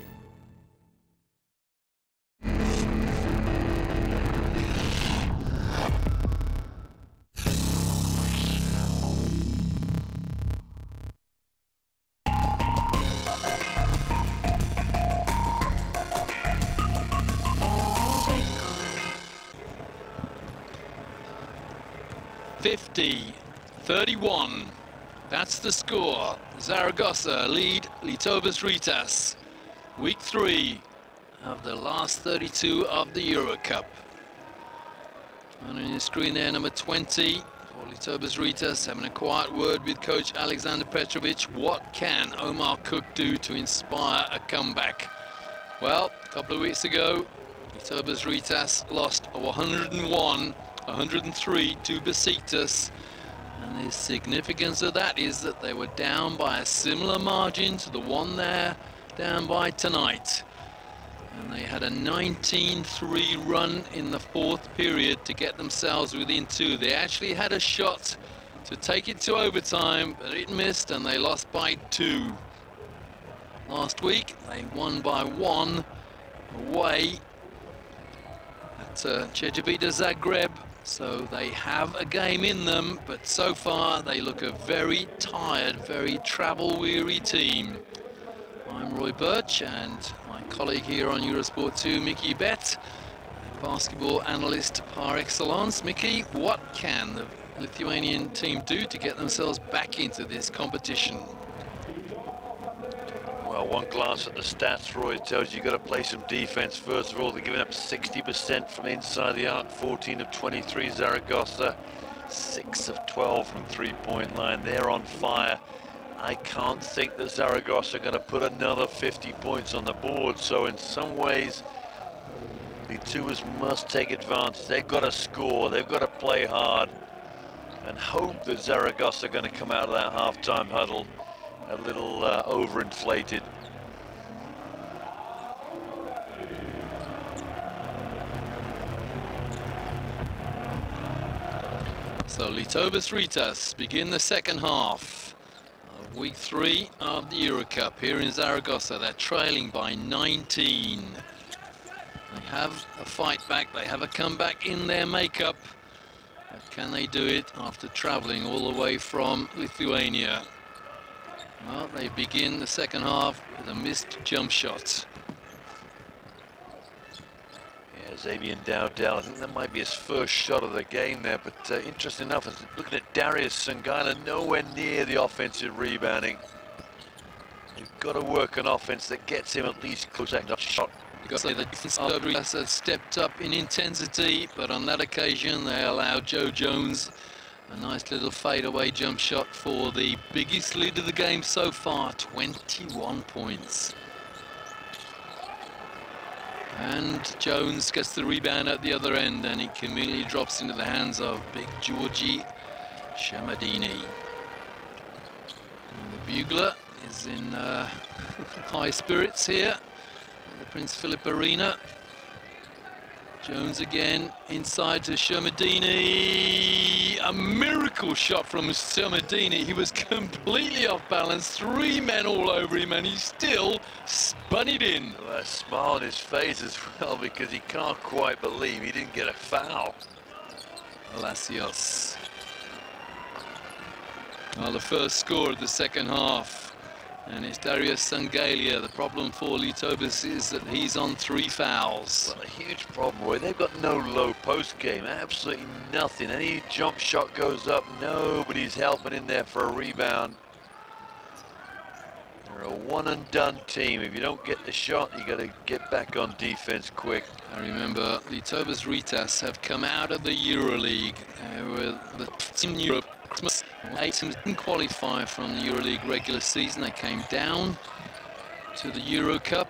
[SPEAKER 2] Fifty, 31. That's the score. Zaragoza lead Lietuvos Rytas. Week 3 of the last 32 of the Eurocup. And on your screen there, number 20 for Lietuvos Rytas, having a quiet word with coach Alexander Petrovic. What can Omar Cook do to inspire a comeback? Well, a couple of weeks ago, Lietuvos Rytas lost 101-103 to Besiktas. And the significance of that is that they were down by a similar margin to the one they're down by tonight. And they had a 19-3 run in the fourth period to get themselves within 2. They actually had a shot to take it to overtime, but it missed and they lost by 2. Last week, they won by 1 away at Cedevita Zagreb. So they have a game in them, but so far they look a very tired, very travel-weary team. I'm Roy Birch, and my colleague here on Eurosport 2, Mickey Bett, basketball analyst par excellence. Mickey, what can the Lithuanian team do to get themselves back into this competition?
[SPEAKER 3] Well, one glance at the stats, Roy, tells you got to play some defense. First of all, they're giving up 60% from inside the arc, 14 of 23 Zaragoza, 6 of 12 from three-point line. They're on fire. I can't think that Zaragoza are going to put another 50 points on the board. So in some ways, the Lietuvos must take advantage. They've got to score. They've got to play hard and hope that Zaragoza are going to come out of that halftime huddle a little overinflated.
[SPEAKER 2] So Lietuvos Rytas begin the second half of week 3 of the Eurocup here in Zaragoza. They're trailing by 19. They have a fight back, they have a comeback in their makeup. But can they do it after traveling all the way from Lithuania? Well, they begin the second half with a missed jump shot.
[SPEAKER 3] Yeah, Xavier Dowdell, I think that might be his first shot of the game there, but interesting enough, looking at Darius Sangaila, nowhere near the offensive rebounding. You've got to work an offense that gets him at least close to that shot.
[SPEAKER 2] You've got to say the defense of Rytas has stepped up in intensity, but on that occasion they allowed Joe Jones a nice little fadeaway jump shot for the biggest lead of the game so far, 21 points. And Jones gets the rebound at the other end, and he immediately drops into the hands of big Georgi Shamadini. And the bugler is in high spirits here at the Prince Philip Arena. Jones again, inside to Shamadini. A miracle shot from Shamadini. He was completely off balance, 3 men all over him, and he still spun it in.
[SPEAKER 3] Well, a smile on his face as well, because he can't quite believe he didn't get a foul.
[SPEAKER 2] Palacios. Well, the first score of the second half. And it's Darius Sangaila. The problem for Lietuvos is that he's on 3 fouls.
[SPEAKER 3] Well, a huge problem, Roy. They've got no low post game, absolutely nothing. Any jump shot goes up, nobody's helping in there for a rebound. They're a one and done team. If you don't get the shot, you got to get back on defense quick.
[SPEAKER 2] I remember Lietuvos Rytas have come out of the EuroLeague. They were the team in Europe. 8 teams didn't qualify from the EuroLeague regular season. They came down to the Eurocup,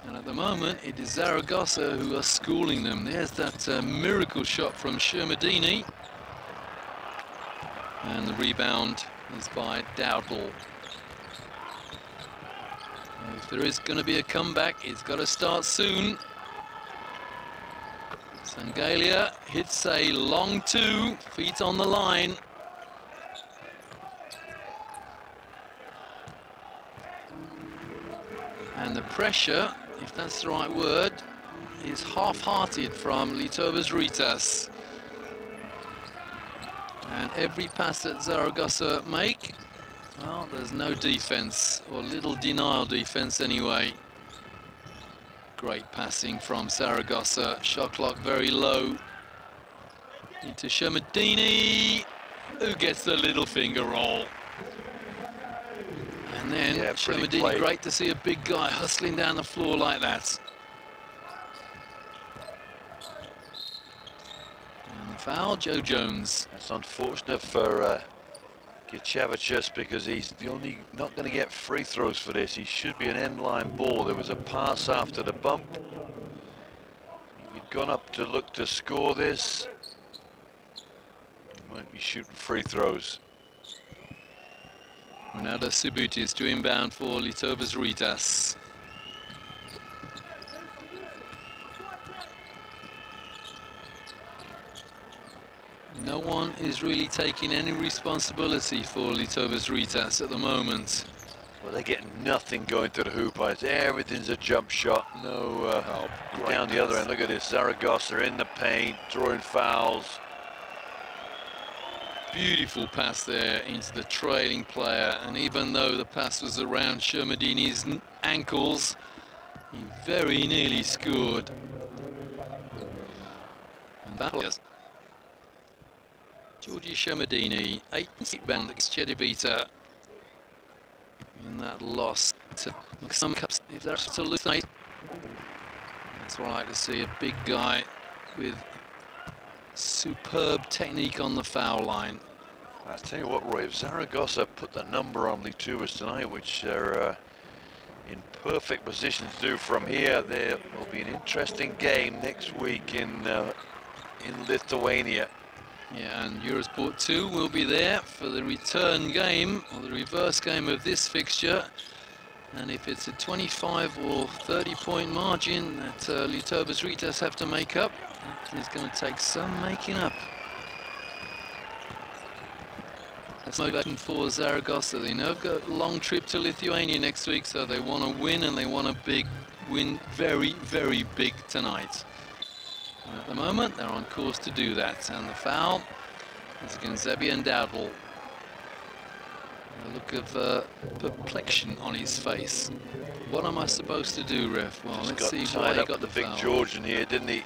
[SPEAKER 2] and at the moment it is Zaragoza who are schooling them. There's that miracle shot from Shamadini, and the rebound is by Dowdell. If there is going to be a comeback, it's got to start soon. Sangaila hits a long 2, feet on the line. And the pressure, if that's the right word, is half-hearted from Lietuvos Rytas. And every pass that Zaragoza make, well, there's no defense, or little denial defense anyway. Great passing from Zaragoza. Shot clock very low. Into Shamadini, who gets the little finger roll. And then Shamadini, great to see a big guy hustling down the floor like that. And foul, Joe Jones.
[SPEAKER 3] That's unfortunate for Gicevicius, because he's not going to get free throws for this. He should be an end line ball. There was a pass after the bump. gone up to look to score this. Might be shooting free throws.
[SPEAKER 2] Another Subutis to inbound for Lietuvos-Rytas. No one is really taking any responsibility for Lietuvos-Rytas at the moment.
[SPEAKER 3] Well, they're getting nothing going to the hoop. Everything's a jump shot. No, down the other end. Look at this. Zaragoza in the paint, drawing fouls.
[SPEAKER 2] Beautiful pass there into the trailing player, and even though the pass was around Shermadini's ankles, he very nearly scored. And that was Georgi Shermadini, 8 band against Cedevita in that loss to some cups. If that's to lose, that's what I like to see, a big guy with superb technique on the foul line.
[SPEAKER 3] I'll tell you what, Roy, if Zaragoza put the number on Lietuvos tonight, which they're in perfect position to do from here, there will be an interesting game next week in Lithuania.
[SPEAKER 2] Yeah, and Eurosport 2 will be there for the return game, or the reverse game of this fixture. And if it's a 25 or 30 point margin that Lietuvos-Rytas have to make up, it's going to take some making up. That's motivation for Zaragoza. They know they've got a long trip to Lithuania next week, so they want to win, and they want a big win, very, very big tonight. And at the moment, they're on course to do that. And the foul is against Zebian Dowdle. A look of perplexion on his face. What am I supposed to do, ref? Well, let's see why he got the
[SPEAKER 3] big
[SPEAKER 2] foul.
[SPEAKER 3] George in here, didn't he?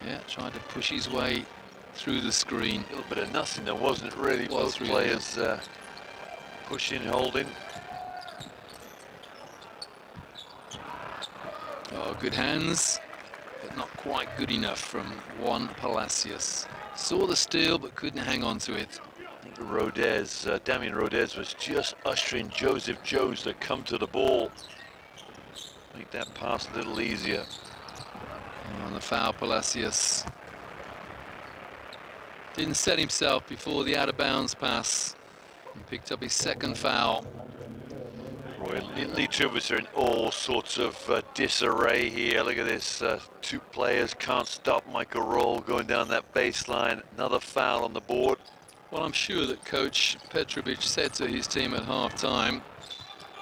[SPEAKER 2] Yeah, tried to push his way through the screen.
[SPEAKER 3] A little bit of nothing, there wasn't really. Both players pushing, holding.
[SPEAKER 2] Oh, good hands, but not quite good enough from Juan Palacios. Saw the steal, but couldn't hang on to it.
[SPEAKER 3] I think Rodez, Damian Rodez was just ushering Joseph Jones to come to the ball. Make that pass a little easier.
[SPEAKER 2] On the foul, Palacios didn't set himself before the out-of-bounds pass and picked up his second foul.
[SPEAKER 3] Roy, Lietuvos are in all sorts of disarray here. Look at this, 2 players can't stop Michael Roll going down that baseline. Another foul on the board.
[SPEAKER 2] Well, I'm sure that Coach Petrovic said to his team at half-time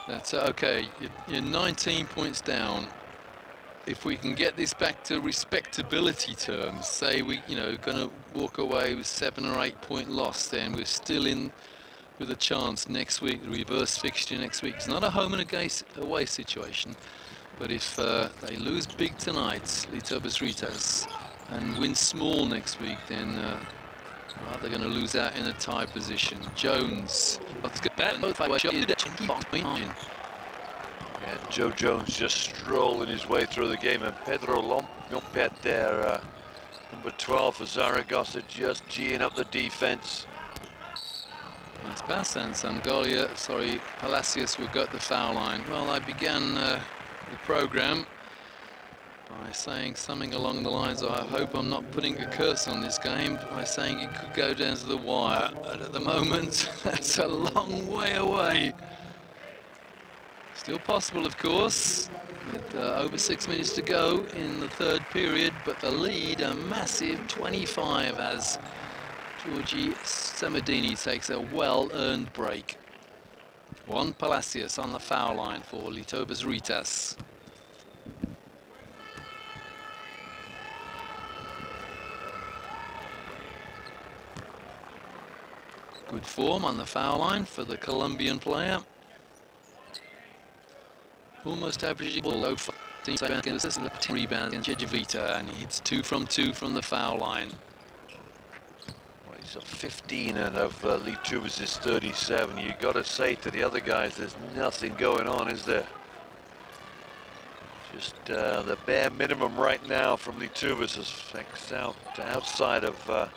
[SPEAKER 2] that, okay, you're 19 points down. If we can get this back to respectability terms, say we, going to walk away with 7 or 8 point loss, then we're still in with a chance next week. The reverse fixture next week. It's not a home and away situation, but if they lose big tonight, Lietuvos-Rytas, and win small next week, then they're going to lose out in a tie position. Jones, let's get that.
[SPEAKER 3] Yeah, Joe Jones just strolling his way through the game, and Pedro Lompet there, number 12 for Zaragoza, just geeing up the defense.
[SPEAKER 2] Nice pass, and Palacios will go at the foul line. Well, I began the program by saying something along the lines of, I hope I'm not putting a curse on this game, by saying it could go down to the wire. And at the moment, that's a long way away. Still possible, of course, with over 6 minutes to go in the third period, but the lead, a massive 25, as Georgi Shermadini takes a well-earned break. Juan Palacios on the foul line for Lietuvos-Rytas. Good form on the foul line for the Colombian player. Almost averaging below 15 rebounds in Cedevita, and he hits 2 from 2 from the foul line.
[SPEAKER 3] Well, he's got 15 out of Lietuvos' 37. You got to say to the other guys, there's nothing going on, is there? Just the bare minimum right now from Lietuvos is outside of the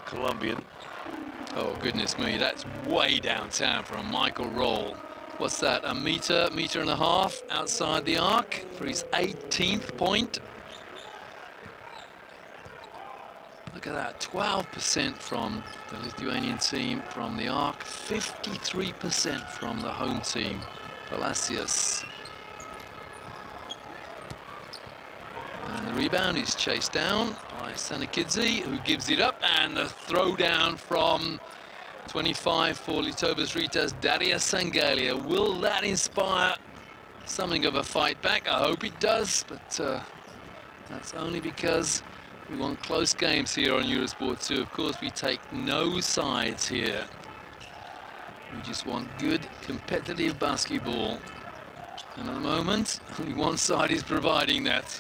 [SPEAKER 3] Colombian.
[SPEAKER 2] Oh, goodness me, that's way downtown from Michael Roll. what's that, a metre and a half outside the arc for his 18th point. Look at that, 12% from the Lithuanian team from the arc, 53% from the home team, Palacios. And the rebound is chased down by Sanikidze, who gives it up, and the throw down from 25 for Lietuvos Rytas, Darius Sangalia. Will that inspire something of a fight back? I hope it does, but that's only because we want close games here on Eurosport 2. Of course, we take no sides here. We just want good, competitive basketball. And at the moment, only one side is providing that.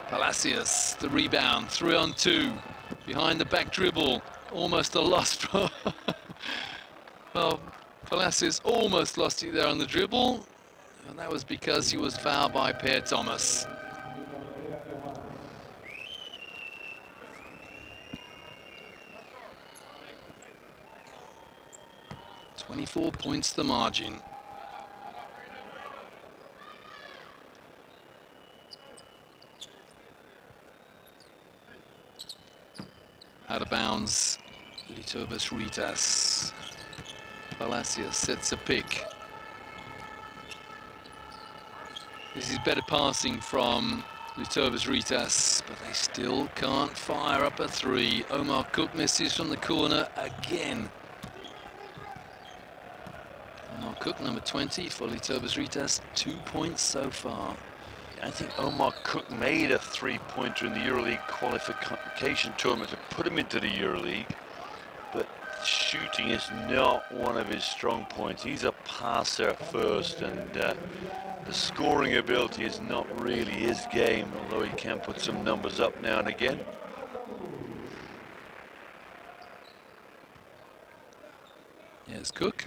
[SPEAKER 2] Palacios, the rebound, 3-on-2. Behind the back dribble, almost a loss from... well, Palacios almost lost it there on the dribble. And that was because he was fouled by Per Thomas. "24 points the margin." Out of bounds, Lietuvos Rytas. Palacios sets a pick. This is better passing from Lietuvos Rytas, but they still can't fire up a three. Omar Cook misses from the corner again. Omar Cook, number 20 for Lietuvos Rytas, 2 points so far.
[SPEAKER 3] I think Omar Cook made a three-pointer in the EuroLeague qualification tournament to put him into the EuroLeague, but shooting is not one of his strong points. He's a passer first, and the scoring ability is not really his game, although he can put some numbers up now and again.
[SPEAKER 2] Here's Cook.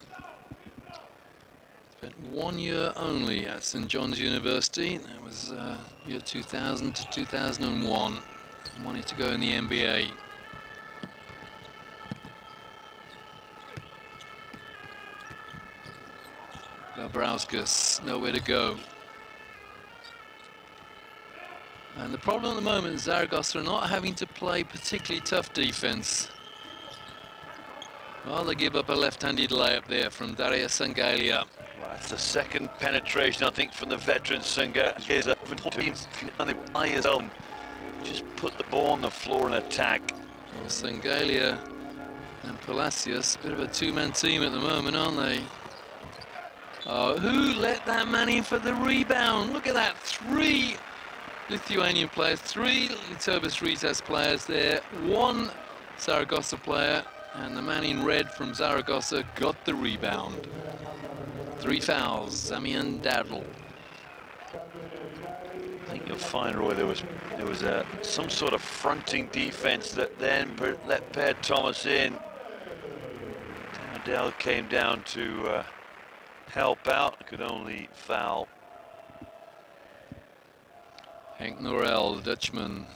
[SPEAKER 2] Spent 1 year only at St John's University. That was year 2000 to 2001. Wanted to go in the NBA. Gabrauskas, nowhere to go. And the problem at the moment is Zaragoza are not having to play particularly tough defense. Well, they give up a left-handed layup there from Darius Sangalia.
[SPEAKER 3] Well, that's the second penetration, I think, from the veteran Sangalia. Just put the ball on the floor and attack.
[SPEAKER 2] Well, Sangalia and Palacios, a bit of a two-man team at the moment, aren't they? Oh, who let that man in for the rebound? Look at that, 3 Lithuanian players, 3 Lietuvos Rytas players there, 1 Zaragoza player, and the man in red from Zaragoza got the rebound. 3 fouls, Zamian Dadl.
[SPEAKER 3] I think you'll find, Roy, there was some sort of fronting defense that then let Per Thomas in. Adele came down to help out, could only foul.
[SPEAKER 2] Henk Norel, the Dutchman.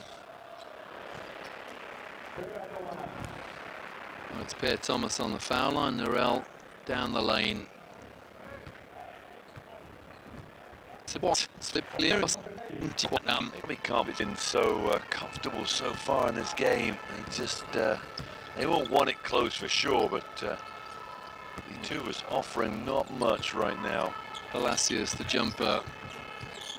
[SPEAKER 2] Well, it's Per Thomas on the foul line, Norel down the lane.
[SPEAKER 3] Rytas been so comfortable so far in this game. They just they won't want it close for sure, but Lietuvos offering not much right now.
[SPEAKER 2] Palacios, the jumper,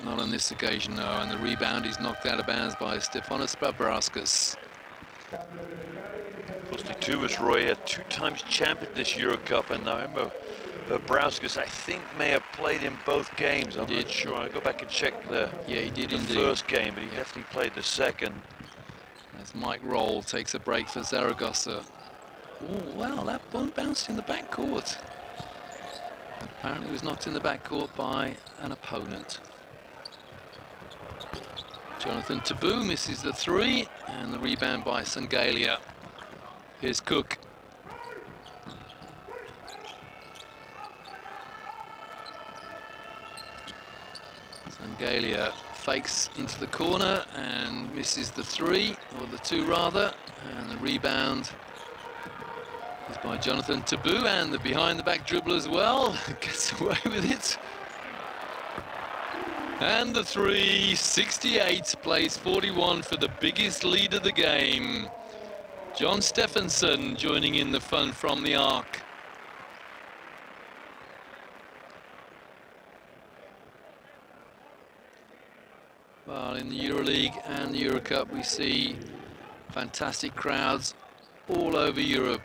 [SPEAKER 2] not on this occasion, no, and the rebound is knocked out of bounds by Stefanos Gabrauskas.
[SPEAKER 3] Lietuvos, Roy, a 2 times champion this Eurocup, and I remember Gabrauskas, I think, may have played in both games. I'm not sure. I'll go back and check the first game, but he definitely played the second.
[SPEAKER 2] As Mike Roll takes a break for Zaragoza. Oh, wow, that ball bounced in the backcourt. Apparently was knocked in the backcourt by an opponent. Jonathan Taboo misses the 3, and the rebound by Sangalia. Here's Cook. Sangalia fakes into the corner and misses the 3, or the 2 rather, and the rebound is by Jonathan Tabou, and the behind-the-back dribble as well. Gets away with it. And the 368 plays 41 for the biggest lead of the game. John Stephenson joining in the fun from the arc. Well, in the EuroLeague and the Eurocup, we see fantastic crowds all over Europe.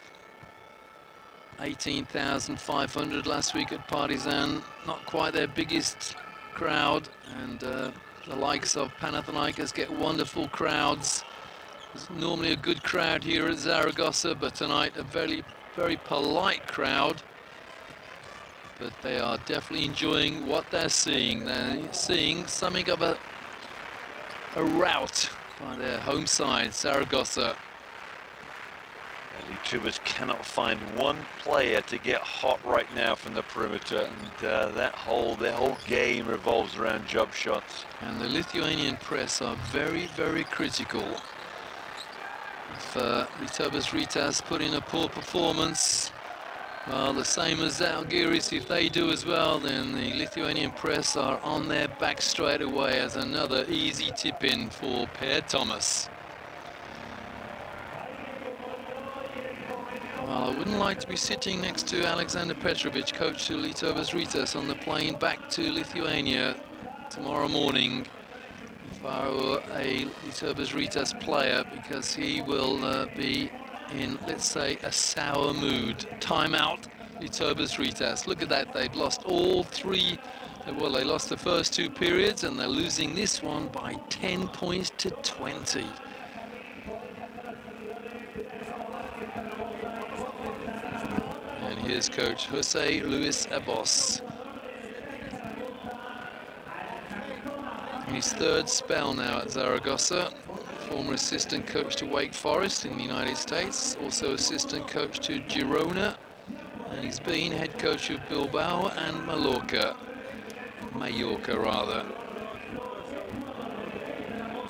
[SPEAKER 2] 18,500 last week at Partizan, not quite their biggest crowd, and the likes of Panathinaikos get wonderful crowds. There's normally a good crowd here at Zaragoza, but tonight a very, very polite crowd. But they are definitely enjoying what they're seeing. They're seeing something of a rout by their home side, Zaragoza.
[SPEAKER 3] Lietuvos cannot find one player to get hot right now from the perimeter, and their whole game revolves around jump shots.
[SPEAKER 2] And the Lithuanian press are very, very critical. If Lietuvos Rytas put in a poor performance, well, the same as Zalgiris, if they do as well, then the Lithuanian press are on their back straight away as another easy tip-in for Per Thomas. Well, I wouldn't like to be sitting next to Alexander Petrovic, coach to Lietuvos Rytas, on the plane back to Lithuania tomorrow morning if I were a Lietuvos Rytas player, because he will be in, let's say, a sour mood. Timeout, Lietuvos Rytas. Look at that, they've lost all three. Well, they lost the first two periods, and they're losing this one by 10 points to 20. And here's coach Jose Luis Abos. His third spell now at Zaragoza. Former assistant coach to Wake Forest in the United States, also assistant coach to Girona, and he's been head coach of Bilbao and Mallorca rather.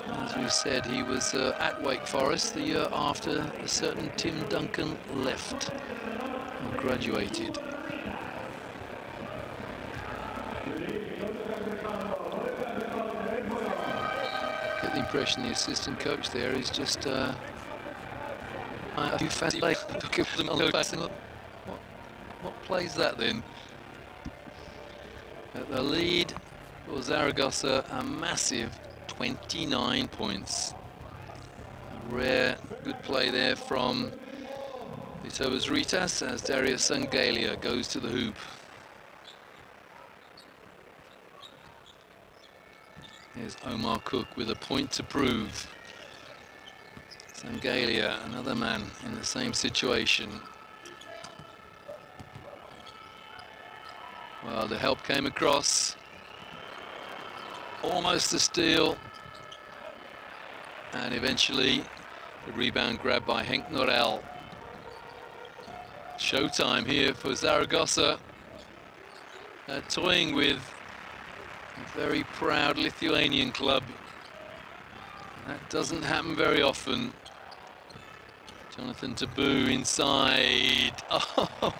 [SPEAKER 2] As we said, he was at Wake Forest the year after a certain Tim Duncan left and graduated. Get the impression the assistant coach there is just you fancy play. What plays that then? At the lead for Zaragoza, a massive 29 points. A rare good play there from Lietuvos Rytas as Darius Sangalia goes to the hoop. Here's Omar Cook with a point to prove. Sangalia, another man in the same situation. Well, the help came across. Almost a steal. And eventually the rebound grabbed by Henk Norel. Showtime here for Zaragoza. They're toying with a very proud Lithuanian club. That doesn't happen very often. Jonathan Tabou inside. Oh.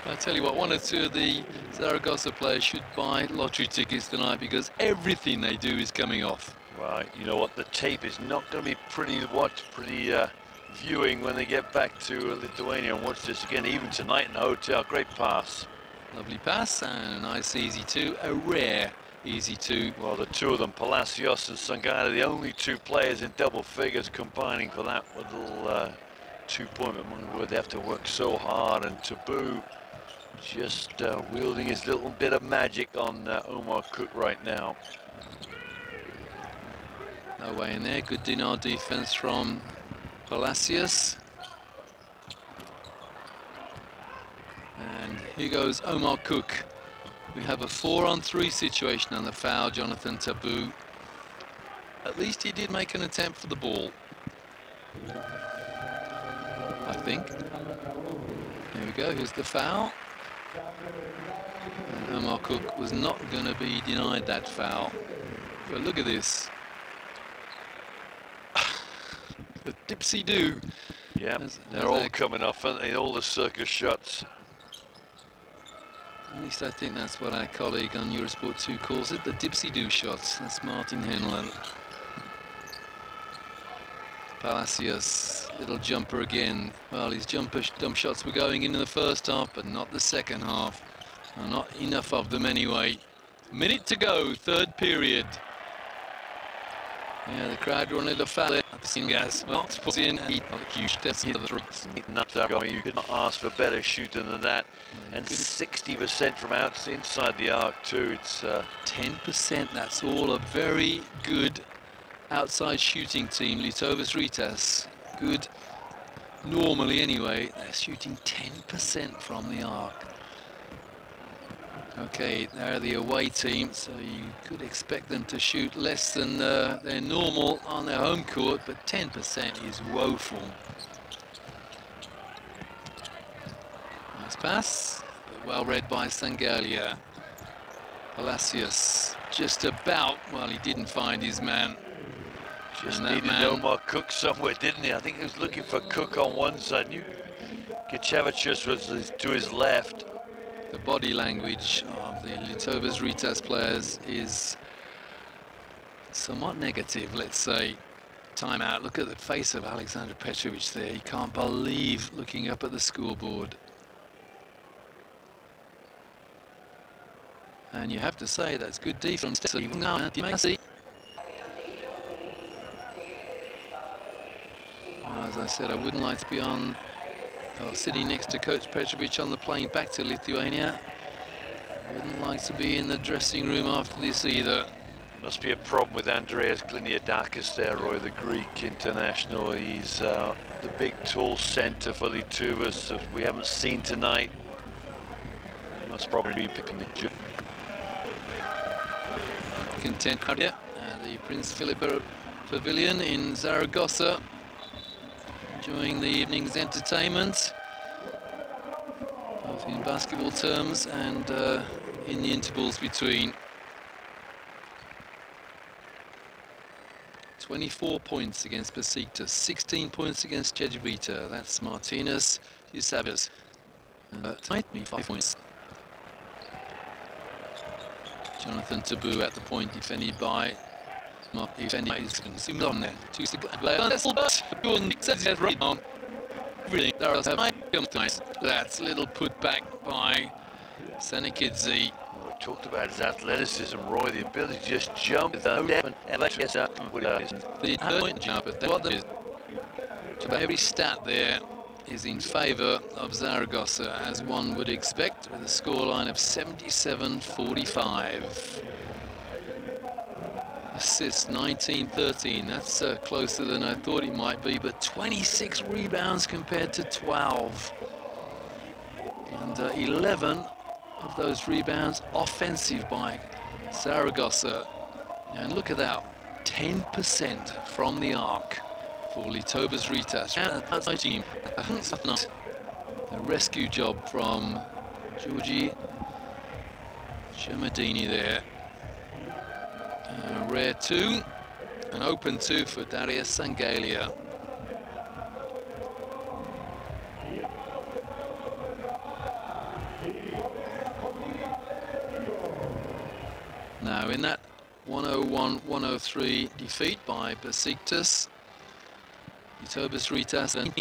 [SPEAKER 2] I tell you what, one or two of the Zaragoza players should buy lottery tickets tonight, because everything they do is coming off.
[SPEAKER 3] Well, you know what, the tape is not going to be pretty to watch, pretty viewing when they get back to Lithuania and watch this again, even tonight in the hotel. Great pass.
[SPEAKER 2] Lovely pass and a nice easy two, a rare easy two.
[SPEAKER 3] Well, the two of them, Palacios and Sangana, the only two players in double figures combining for that little two-point where they have to work so hard, and Tabou just wielding his little bit of magic on Omar Cook right now.
[SPEAKER 2] No way in there. Good Dinar defense from Palacios. And here goes Omar Cook. We have a 4-on-3 situation on the foul, Jonathan Tabou. At least he did make an attempt for the ball, I think. Here we go, here's the foul. And Omar Cook was not going to be denied that foul. But look at this. The dipsy-do.
[SPEAKER 3] Yeah, they're all coming off, aren't they? All the circus shots.
[SPEAKER 2] At least I think that's what our colleague on Eurosport 2 calls it, the dipsy-do shots. That's Martin Henlan. Palacios, little jumper again. Well, his jump shots were going in the first half, but not the second half. Well, not enough of them anyway. Minute to go, third period. Yeah, the crowd were on a little foul. Gas puts in and huge steps into the roots.
[SPEAKER 3] You could not ask for better shooting than that. And 60% from inside the arc too. It's
[SPEAKER 2] 10%. That's all a very good outside shooting team. Lietuvos-Rytas, good normally anyway. They're shooting 10% from the arc. Okay, they're the away team, so you could expect them to shoot less than their normal on their home court, but 10% is woeful. Nice pass, but well read by Sangalia. Palacios just about, well, he didn't find his man.
[SPEAKER 3] Just needed Omar Cook somewhere, didn't he? I think he was looking for Cook on one side. Gachevicius was to his left.
[SPEAKER 2] The body language of the Lietuvos-Rytas players is somewhat negative, let's say. Timeout. Look at the face of Alexander Petrovic there. He can't believe looking up at the scoreboard. And you have to say that's good defense. Even now, you may see. As I said, I wouldn't like to be on sitting next to Coach Petrovic on the plane back to Lithuania. Wouldn't like to be in the dressing room after this either.
[SPEAKER 3] Must be a problem with Andreas Gliniadakis there, Roy, the Greek international. He's the big tall centre for Lietuvos that we haven't seen tonight. Must probably be picking the job.
[SPEAKER 2] Content crowd, yeah. The Prince Philip Pavilion in Zaragoza. Enjoying the evening's entertainment, both in basketball terms and in the intervals between. 24 points against Besiktas, 16 points against Cedevita. That's Martinez, Yusavius. Tonight, 5 points. Jonathan Tabou at the point, defended by everything. That's a little put back by Sanikidze.
[SPEAKER 3] We talked about his athleticism, Roy, the ability to just jump without
[SPEAKER 2] every stat there is in favour of Zaragoza, as one would expect, with a scoreline of 77-45. Assists 19-13, that's closer than I thought it might be, but 26 rebounds compared to 12. And 11 of those rebounds offensive by Zaragoza. And look at that, 10% from the arc for Lietuvos-Rytas. That's my team. The rescue job from Georgi Shemadini there. A rare two, an open two for Darius Sangalia. Now in that 101-103 defeat by Besiktas, Lietuvos-Rytas and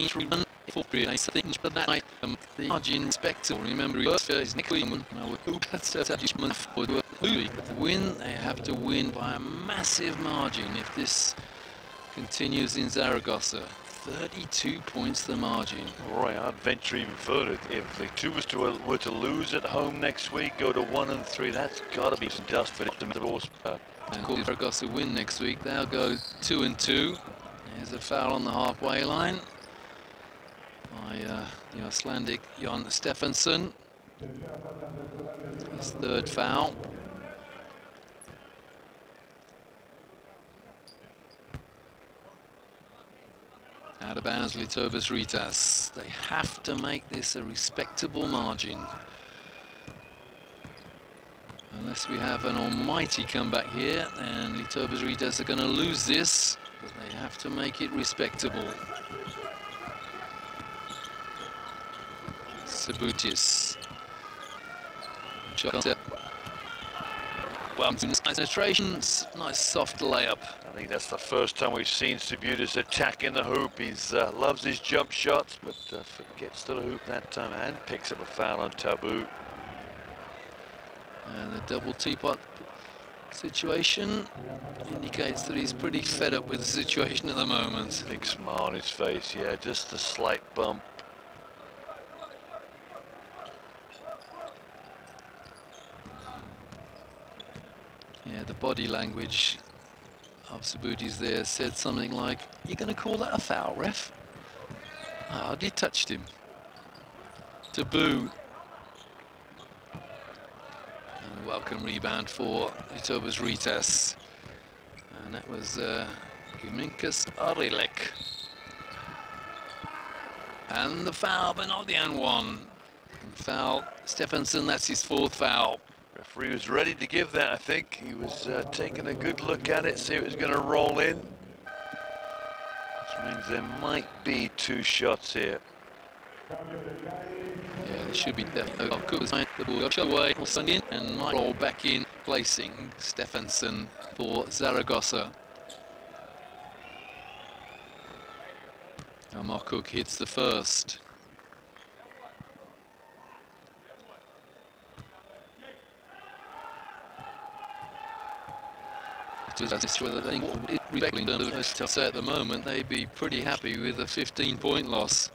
[SPEAKER 2] the margin respectable. Remember, his next win. To win, they have to win by a massive margin if this continues in Zaragoza. 32 points the margin.
[SPEAKER 3] Roy, I'd venture even further. If the Lietuvos were to lose at home next week, go to 1-3, that's got to be some dust for them.
[SPEAKER 2] And if Zaragoza win next week, they'll go 2-2. There's a foul on the halfway line by the Icelandic Jon Stefansson. His third foul. Out of bounds, Lietuvos-Rytas. They have to make this a respectable margin. Unless we have an almighty comeback here, and Lietuvos-Rytas are going to lose this, but they have to make it respectable. Sabutis. Well, nice penetrations, nice soft layup.
[SPEAKER 3] I think that's the first time we've seen Sabutis attacking the hoop. He loves his jump shots, but forgets to the hoop that time and picks up a foul on Tabu.
[SPEAKER 2] And the double teapot situation indicates that he's pretty fed up with the situation at the moment.
[SPEAKER 3] Big smile on his face, yeah, just a slight bump.
[SPEAKER 2] Yeah, the body language of Sabutis there said something like, "You're going to call that a foul, ref?" I hardly touched him. Tabu. And a welcome rebound for Lietuvos Rytas. And that was Guminkas Arilek. And the foul, but not the and one. And foul, Stefansson, that's his fourth foul.
[SPEAKER 3] Referee was ready to give that, I think. He was taking a good look at it, see if it was going to roll in. Which means there might be two shots here.
[SPEAKER 2] Yeah, there should be definitely. The ball goes away, in, and might roll back in, placing Stefansson for Zaragoza. Omar Cook hits the first. Whether they say at the moment they'd be pretty happy with a 15-point loss.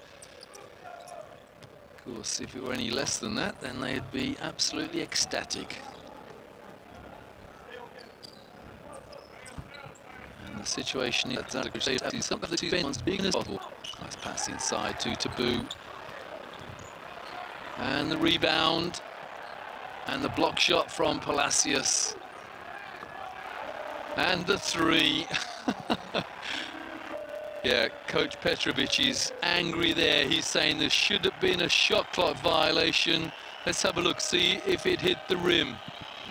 [SPEAKER 2] Of course, if it were any less than that, then they'd be absolutely ecstatic. And the situation is that some of the two as big as possible. Nice pass inside to Tabu. And the rebound. And the block shot from Palacios. And the three. Yeah, Coach Petrovic is angry there. He's saying there should have been a shot clock violation. Let's have a look, see if it hit the rim.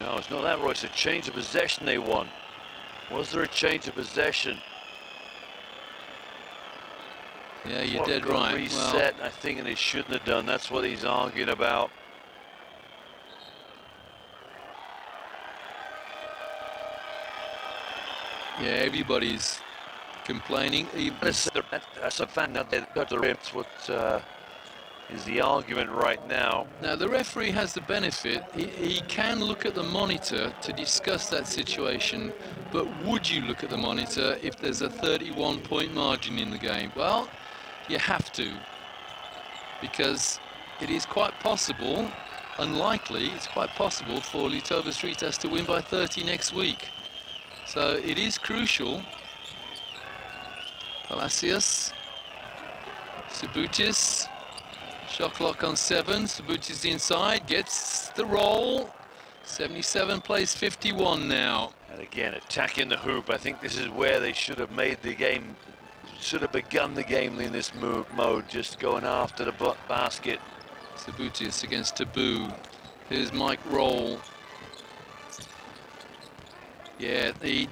[SPEAKER 3] No, it's not that, Roy. It's a change of possession they won. Was there a change of possession?
[SPEAKER 2] Yeah, you're dead right.
[SPEAKER 3] Reset, well, I think, and it shouldn't have done. That's what he's arguing about.
[SPEAKER 2] Yeah, everybody's complaining.
[SPEAKER 3] That's a fan that that's what is the argument right now.
[SPEAKER 2] Now, the referee has the benefit. He can look at the monitor to discuss that situation, but would you look at the monitor if there's a 31-point margin in the game? Well, you have to, because it is quite possible, unlikely, it's quite possible for Lietuvos Rytas to win by 30 next week. So it is crucial. Palacios, Sabutis, shot clock on 7. Sabutis inside, gets the roll. 77 plays 51 now.
[SPEAKER 3] And again, attacking the hoop. I think this is where they should have made the game, should have begun the game in this mode, just going after the basket.
[SPEAKER 2] Sabutis against Tabu. Here's Mike Roll. Yeah, the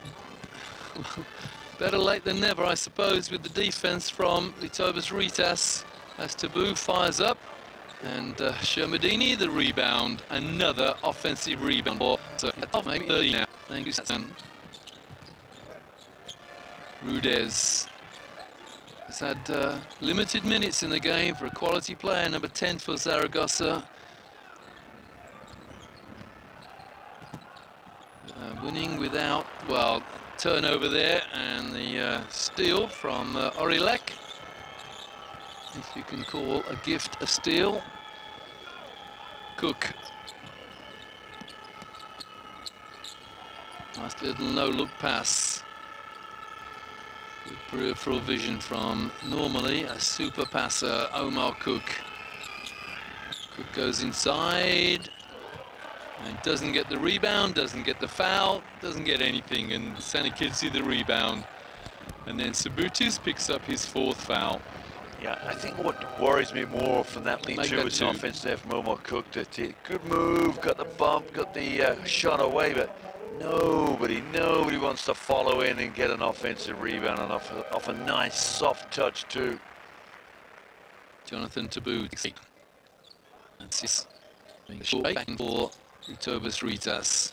[SPEAKER 2] better late than never, I suppose, with the defense from Lietuvos Rytas as Tabu fires up, and Shermadini the rebound, another offensive rebound. So maybe 30 now. Thank you, Stan. Rudez has had limited minutes in the game for a quality player, number 10 for Zaragoza. Winning without, well, turnover there, and the steal from Arilek. If you can call a gift a steal. Cook. Nice little no-look pass. Good peripheral vision from normally a super passer, Omar Cook. Cook goes inside. And doesn't get the rebound, doesn't get the foul, doesn't get anything, and Sanikidze the rebound. And then Sabutis picks up his fourth foul.
[SPEAKER 3] Yeah, I think what worries me more from that Lietuvos offense there from Omar Cook, that good move, got the bump, got the shot away, but nobody wants to follow in and get an offensive rebound, and off a nice soft touch too.
[SPEAKER 2] Jonathan Tabu. That's his short back for Rytas.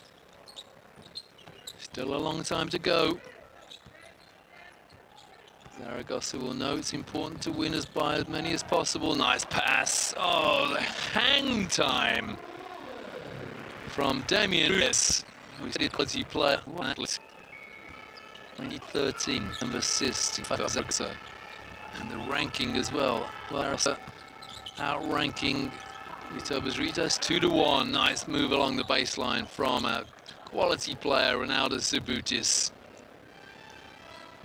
[SPEAKER 2] Still a long time to go. Zaragoza will know it's important to win by as many as possible. Nice pass. Oh, the hang time from Damien Rytas, who's a quality player. 2013, number assist for Zaragoza. And the ranking as well. Outranking Rytas 2-1. Nice move along the baseline from a quality player, Ronaldo Subutis.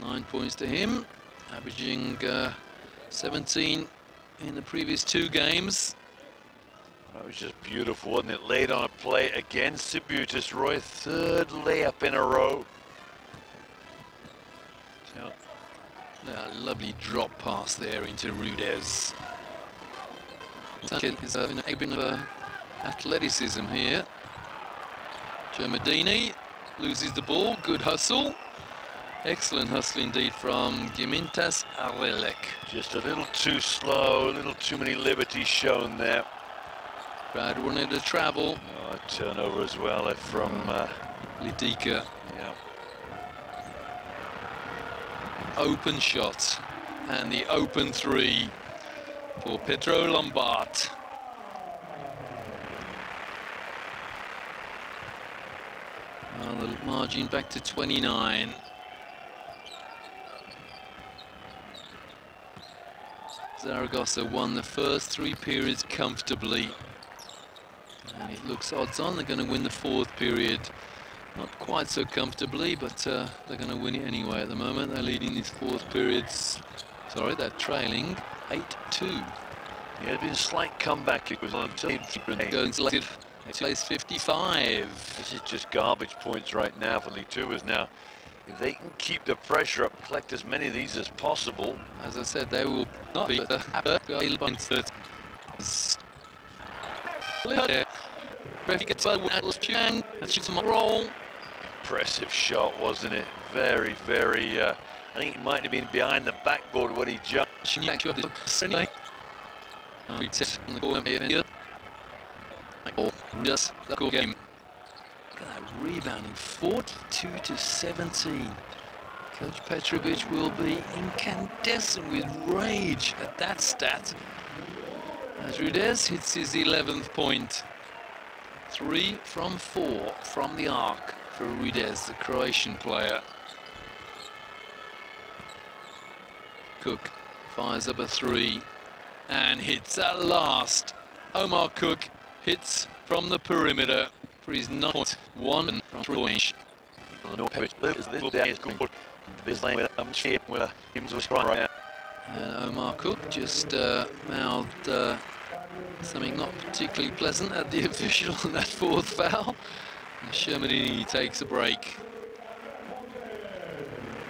[SPEAKER 2] 9 points to him, averaging 17 in the previous 2 games.
[SPEAKER 3] That was just beautiful, wasn't it? Laid on a play against Subutis, Roy. 3rd layup in a row.
[SPEAKER 2] A lovely drop pass there into Rytas. It's a bit of athleticism here. Germadini loses the ball. Good hustle. Excellent hustle indeed from Gimintas Arelek.
[SPEAKER 3] Just a little too slow, a little too many liberties shown there.
[SPEAKER 2] Brad wanted to travel.
[SPEAKER 3] Oh, a turnover as well from
[SPEAKER 2] Lidika.
[SPEAKER 3] Yeah.
[SPEAKER 2] Open shot and the open 3 for Pedro Lombard. Well, the margin back to 29. Zaragoza won the first 3 periods comfortably. And it looks odds on they're going to win the 4th period. Not quite so comfortably, but they're going to win it anyway at the moment. They're leading these 4th periods. Sorry, they're trailing 8-2.
[SPEAKER 3] Yeah, there's been a slight comeback. It was on
[SPEAKER 2] going selected. Place 55.
[SPEAKER 3] This is just garbage points right now for Lietuvos now. If they can keep the pressure up, collect as many of these as possible.
[SPEAKER 2] As I said, they will not be the roll.
[SPEAKER 3] Impressive shot, wasn't it? Very, very. I think it might have been behind the backboard when he jumped.
[SPEAKER 2] Just the cool game. Look at that rebounding, 42-17. Coach Petrovic will be incandescent with rage at that stat. As Rytas hits his 11th point. 3 from 4 from the arc for Rytas, the Croatian player. Cook fires up a 3 and hits at last. Omar Cook hits from the perimeter for his 9th 1 from range. And Omar Cook just mouthed something not particularly pleasant at the official on that 4th foul. And Shermadini takes a break.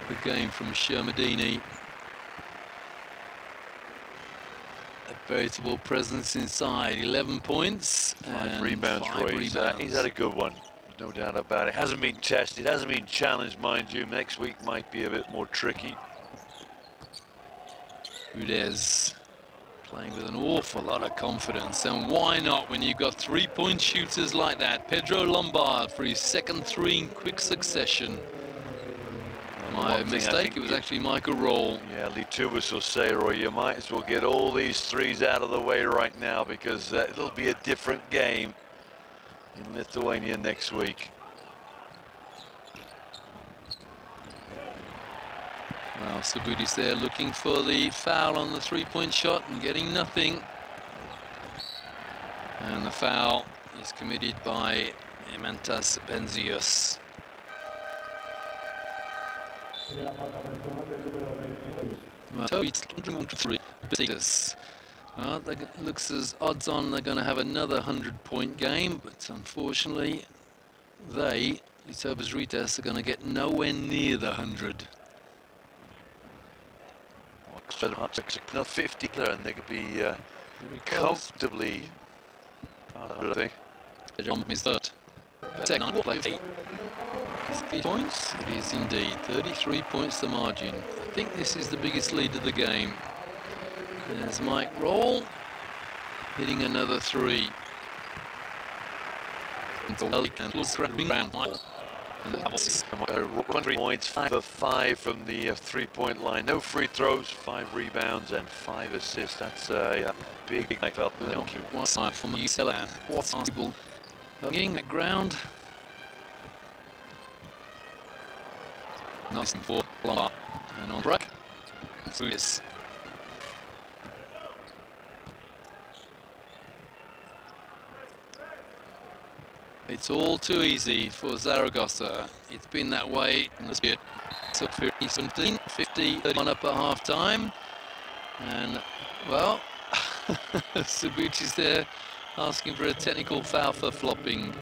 [SPEAKER 2] Good game from Shermadini. A veritable presence inside. 11 points.
[SPEAKER 3] 5 rebounds, Roy. He's had a good one. No doubt about it. Hasn't been tested, hasn't been challenged, mind you. Next week might be a bit more tricky.
[SPEAKER 2] Rytas playing with an awful lot of confidence, and why not when you've got 3-point shooters like that? Pedro Lombard for his 2nd 3 in quick succession. My mistake, it was actually Michael Roll.
[SPEAKER 3] Yeah, Lietuvos will say, Roy, you might as well get all these 3s out of the way right now, because it'll be a different game in Lithuania next week.
[SPEAKER 2] Well, Subutis there looking for the foul on the 3-point shot and getting nothing. And the foul is committed by Emantas Benzius. Well, it looks as odds on they're going to have another 100-point game, but unfortunately, Rytas, are going to get nowhere near the 100.
[SPEAKER 3] 50, and they could be comfortably. I think.
[SPEAKER 2] John is third. 8 points. It is indeed 33 points the margin. I think this is the biggest lead of the game. There's Mike Roll. hitting another three. And
[SPEAKER 3] points, 5 of 5 from the 3-point line. No free throws, 5 rebounds and 5 assists. That's a big night out there.
[SPEAKER 2] One side from UCLA. What's possible? Hugging the ground. Nice and for Lamar. And on break. Through this. It's all too easy for Zaragoza. It's been that way in the spirit. So 17, 50, 31 up at half time. And, well, Sabuchi's there asking for a technical foul for flopping.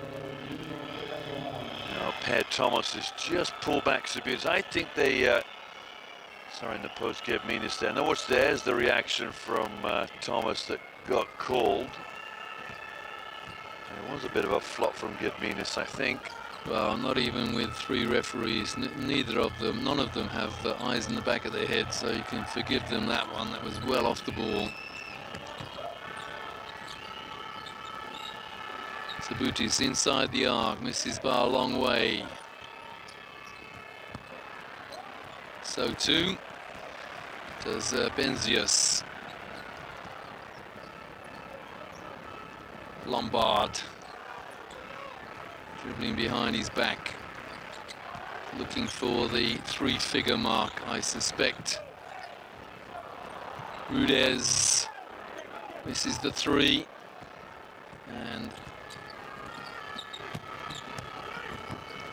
[SPEAKER 3] Now, Per Thomas has just pulled back Sabuchi. I think they, sorry, in the post gave Minas there. Now, there's the reaction from Thomas that got called. It was a bit of a flop from Gedminas, I think.
[SPEAKER 2] Well, not even with 3 referees. Neither of them, none of them have eyes in the back of their head, so you can forgive them that one. That was well off the ball. Sabuti's inside the arc, misses by a long way. So too does Benzius. Lombard dribbling behind his back, looking for the 3-figure mark, I suspect. Rudez misses the 3, and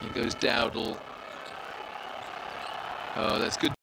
[SPEAKER 2] here goes Dowdle. Oh, that's good